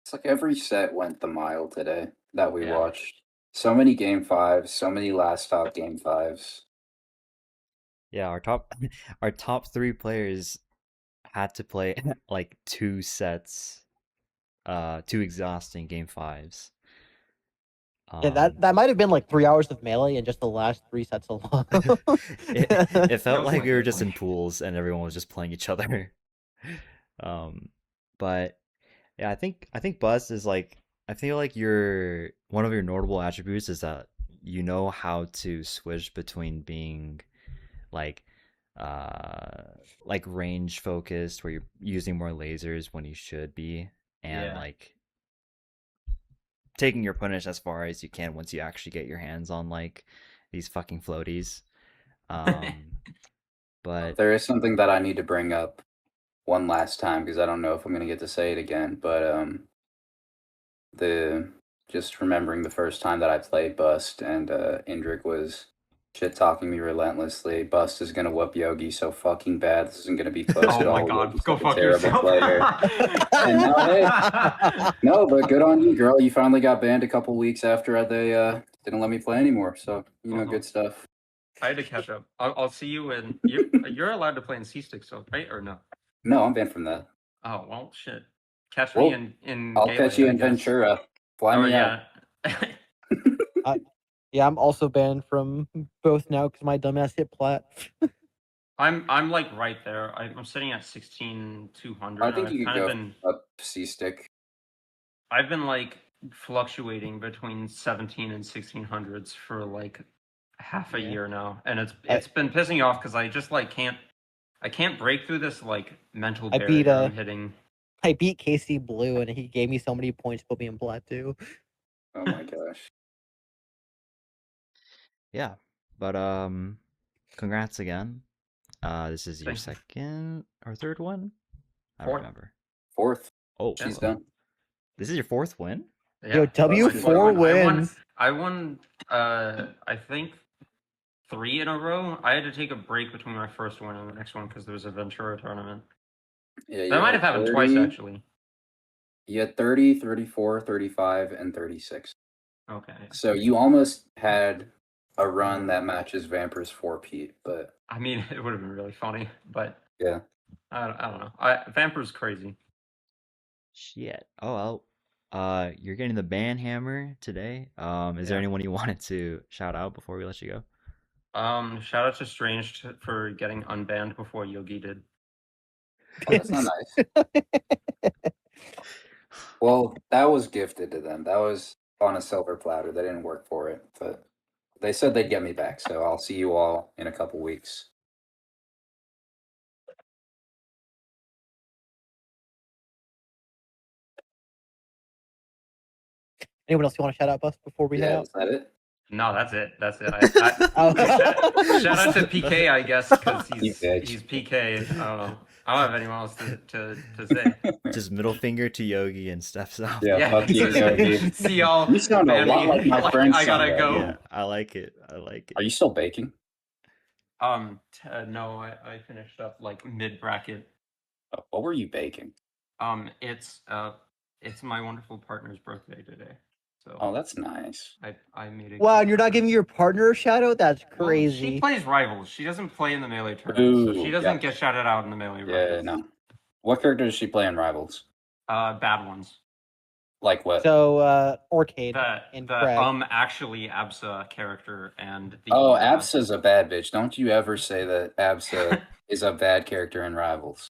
Speaker 2: It's like every set went the mile today that we watched. So many game fives, so many last stop game fives.
Speaker 3: Yeah, our top 3 players had to play like 2 sets, 2 exhausting game fives.
Speaker 11: Yeah, that might have been like 3 hours of melee in just the last 3 sets alone.
Speaker 3: it felt like we were just in pools and everyone was just playing each other. But yeah, I think Buzz is like, I feel like one of your notable attributes is that you know how to switch between being like range focused where you're using more lasers when you should be, and like taking your opponent as far as you can once you actually get your hands on like these fucking floaties. But
Speaker 2: there is something that I need to bring up one last time because I don't know if I'm gonna get to say it again, but just remembering the first time that I played Bust and Indrik was shit talking me relentlessly. Bust is gonna whoop Yogi so fucking bad. This isn't gonna be close at all.
Speaker 9: Oh my god,
Speaker 2: Yogi's
Speaker 9: go
Speaker 2: like a
Speaker 9: fuck
Speaker 2: terrible
Speaker 9: yourself.
Speaker 2: player. And now, hey, no, but good on you, girl. You finally got banned a couple weeks after they didn't let me play anymore. So good stuff.
Speaker 9: I had to catch up. I'll see you in. You're allowed to play in C-Stick, so right or no?
Speaker 2: No, I'm banned from that.
Speaker 9: Oh well, shit. Catch
Speaker 2: Well,
Speaker 9: me in.
Speaker 2: I'll
Speaker 9: Gateway,
Speaker 2: catch you
Speaker 9: I
Speaker 2: in
Speaker 9: guess.
Speaker 2: Ventura. Fly me out.
Speaker 11: Yeah, I'm also banned from both now because my dumbass hit plat.
Speaker 9: I'm like right there. I'm sitting at 16,200.
Speaker 2: I think
Speaker 9: I've
Speaker 2: you could
Speaker 9: kind of
Speaker 2: go
Speaker 9: been
Speaker 2: up C-Stick.
Speaker 9: I've been like fluctuating between 17 and 1600s for like half a year now, and it's been pissing me off because I just like can't break through this like mental barrier I'm hitting.
Speaker 11: I beat KC Blue and he gave me so many points to put me in plat too.
Speaker 2: Oh my gosh.
Speaker 3: Yeah, but congrats again. This is your second or third one? I don't remember.
Speaker 2: Fourth.
Speaker 3: Oh,
Speaker 2: she's done.
Speaker 3: This is your 4th win?
Speaker 9: Yeah.
Speaker 11: Yo, W4 wins.
Speaker 9: I won I think 3 in a row. I had to take a break between my first one and the next one because there was a Ventura tournament.
Speaker 2: Yeah,
Speaker 9: that might have happened
Speaker 2: 30,
Speaker 9: twice actually.
Speaker 2: You had 30, 34, 35, and 36.
Speaker 9: Okay.
Speaker 2: So you almost had a run that matches Vamper's 4-Pete, but
Speaker 9: I mean, it would have been really funny, but
Speaker 2: yeah,
Speaker 9: I don't know. Vamper's crazy.
Speaker 3: Shit. Oh well. You're getting the ban hammer today. Is there anyone you wanted to shout out before we let you go?
Speaker 9: Shout out to Strange for getting unbanned before Yogi did.
Speaker 2: Oh, that's not nice. Well, that was gifted to them. That was on a silver platter. They didn't work for it, but They said they'd get me back, so I'll see you all in a couple weeks.
Speaker 11: Anyone else you want to shout out, Bust, before we head
Speaker 2: Yeah,
Speaker 11: out?
Speaker 2: is that it?
Speaker 9: No, that's it. That's it.
Speaker 11: Oh.
Speaker 9: Shout out to PK, I guess, because
Speaker 2: You bitch.
Speaker 9: he's PK. I don't have anyone else to say.
Speaker 3: Just middle finger to Yogi and steps off.
Speaker 2: Yeah, fuck you, Yogi.
Speaker 9: See y'all.
Speaker 2: You sound a lot like my friend.
Speaker 9: I gotta go.
Speaker 3: Yeah, I like it. I like it.
Speaker 2: Are you still baking?
Speaker 9: No, I finished up like mid bracket.
Speaker 2: What were you baking?
Speaker 9: It's my wonderful partner's birthday today. So
Speaker 2: Oh, that's nice.
Speaker 9: I made it.
Speaker 11: Wow, and you're not giving your partner a shout out? That's crazy.
Speaker 9: Well, she plays Rivals. She doesn't play in the Melee tournament, so she doesn't
Speaker 2: yeah.
Speaker 9: get shouted out in the Melee
Speaker 2: Yeah,
Speaker 9: Rivals.
Speaker 2: no. What character does she play in Rivals?
Speaker 9: Bad ones.
Speaker 2: Like what?
Speaker 11: So, Orcade
Speaker 9: The
Speaker 11: Craig.
Speaker 9: actually Absa character and the
Speaker 2: Absa's a bad bitch. Don't you ever say that Absa is a bad character in Rivals.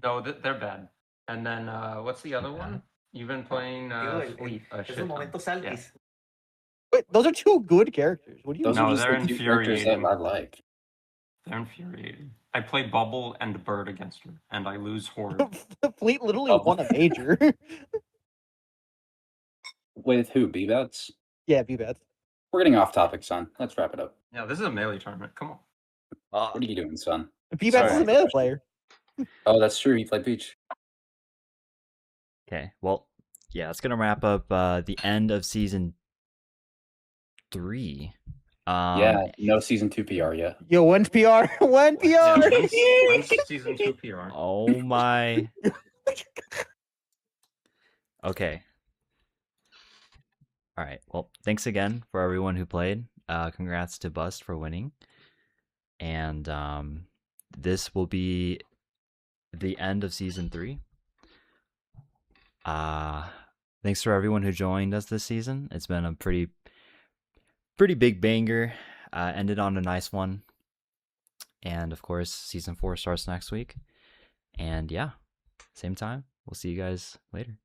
Speaker 9: No, they're bad. And then what's the other one? You've been playing Fleet. Yeah.
Speaker 11: Wait, those are two good characters. What do you
Speaker 2: Those
Speaker 11: mean?
Speaker 2: are just
Speaker 9: they're
Speaker 2: the two characters that
Speaker 9: infuriating.
Speaker 2: I like.
Speaker 9: They're infuriating. I play Bubble and Bird against her, and I lose Horde.
Speaker 11: Fleet literally won a major.
Speaker 2: With who? B-Bats?
Speaker 11: Yeah, B-Bats.
Speaker 2: We're getting off topic, son. Let's wrap it up.
Speaker 9: Yeah, this is a Melee tournament. Come on.
Speaker 2: What are you doing, son?
Speaker 11: B-Bats is a Melee player.
Speaker 2: Oh, that's true. He played Peach.
Speaker 3: Okay, well, yeah, it's gonna wrap up the end of season 3.
Speaker 2: Yeah, no season 2 PR yet.
Speaker 11: Yo, when's PR? When PR?
Speaker 9: Yeah, when's season 2 PR?
Speaker 3: Oh my. Okay. All right. Well, thanks again for everyone who played. Congrats to Bust for winning. And this will be the end of season 3. Thanks for everyone who joined us this season. It's been a pretty big banger. Ended on a nice one. And of course, season 4 starts next week. And yeah, same time. We'll see you guys later.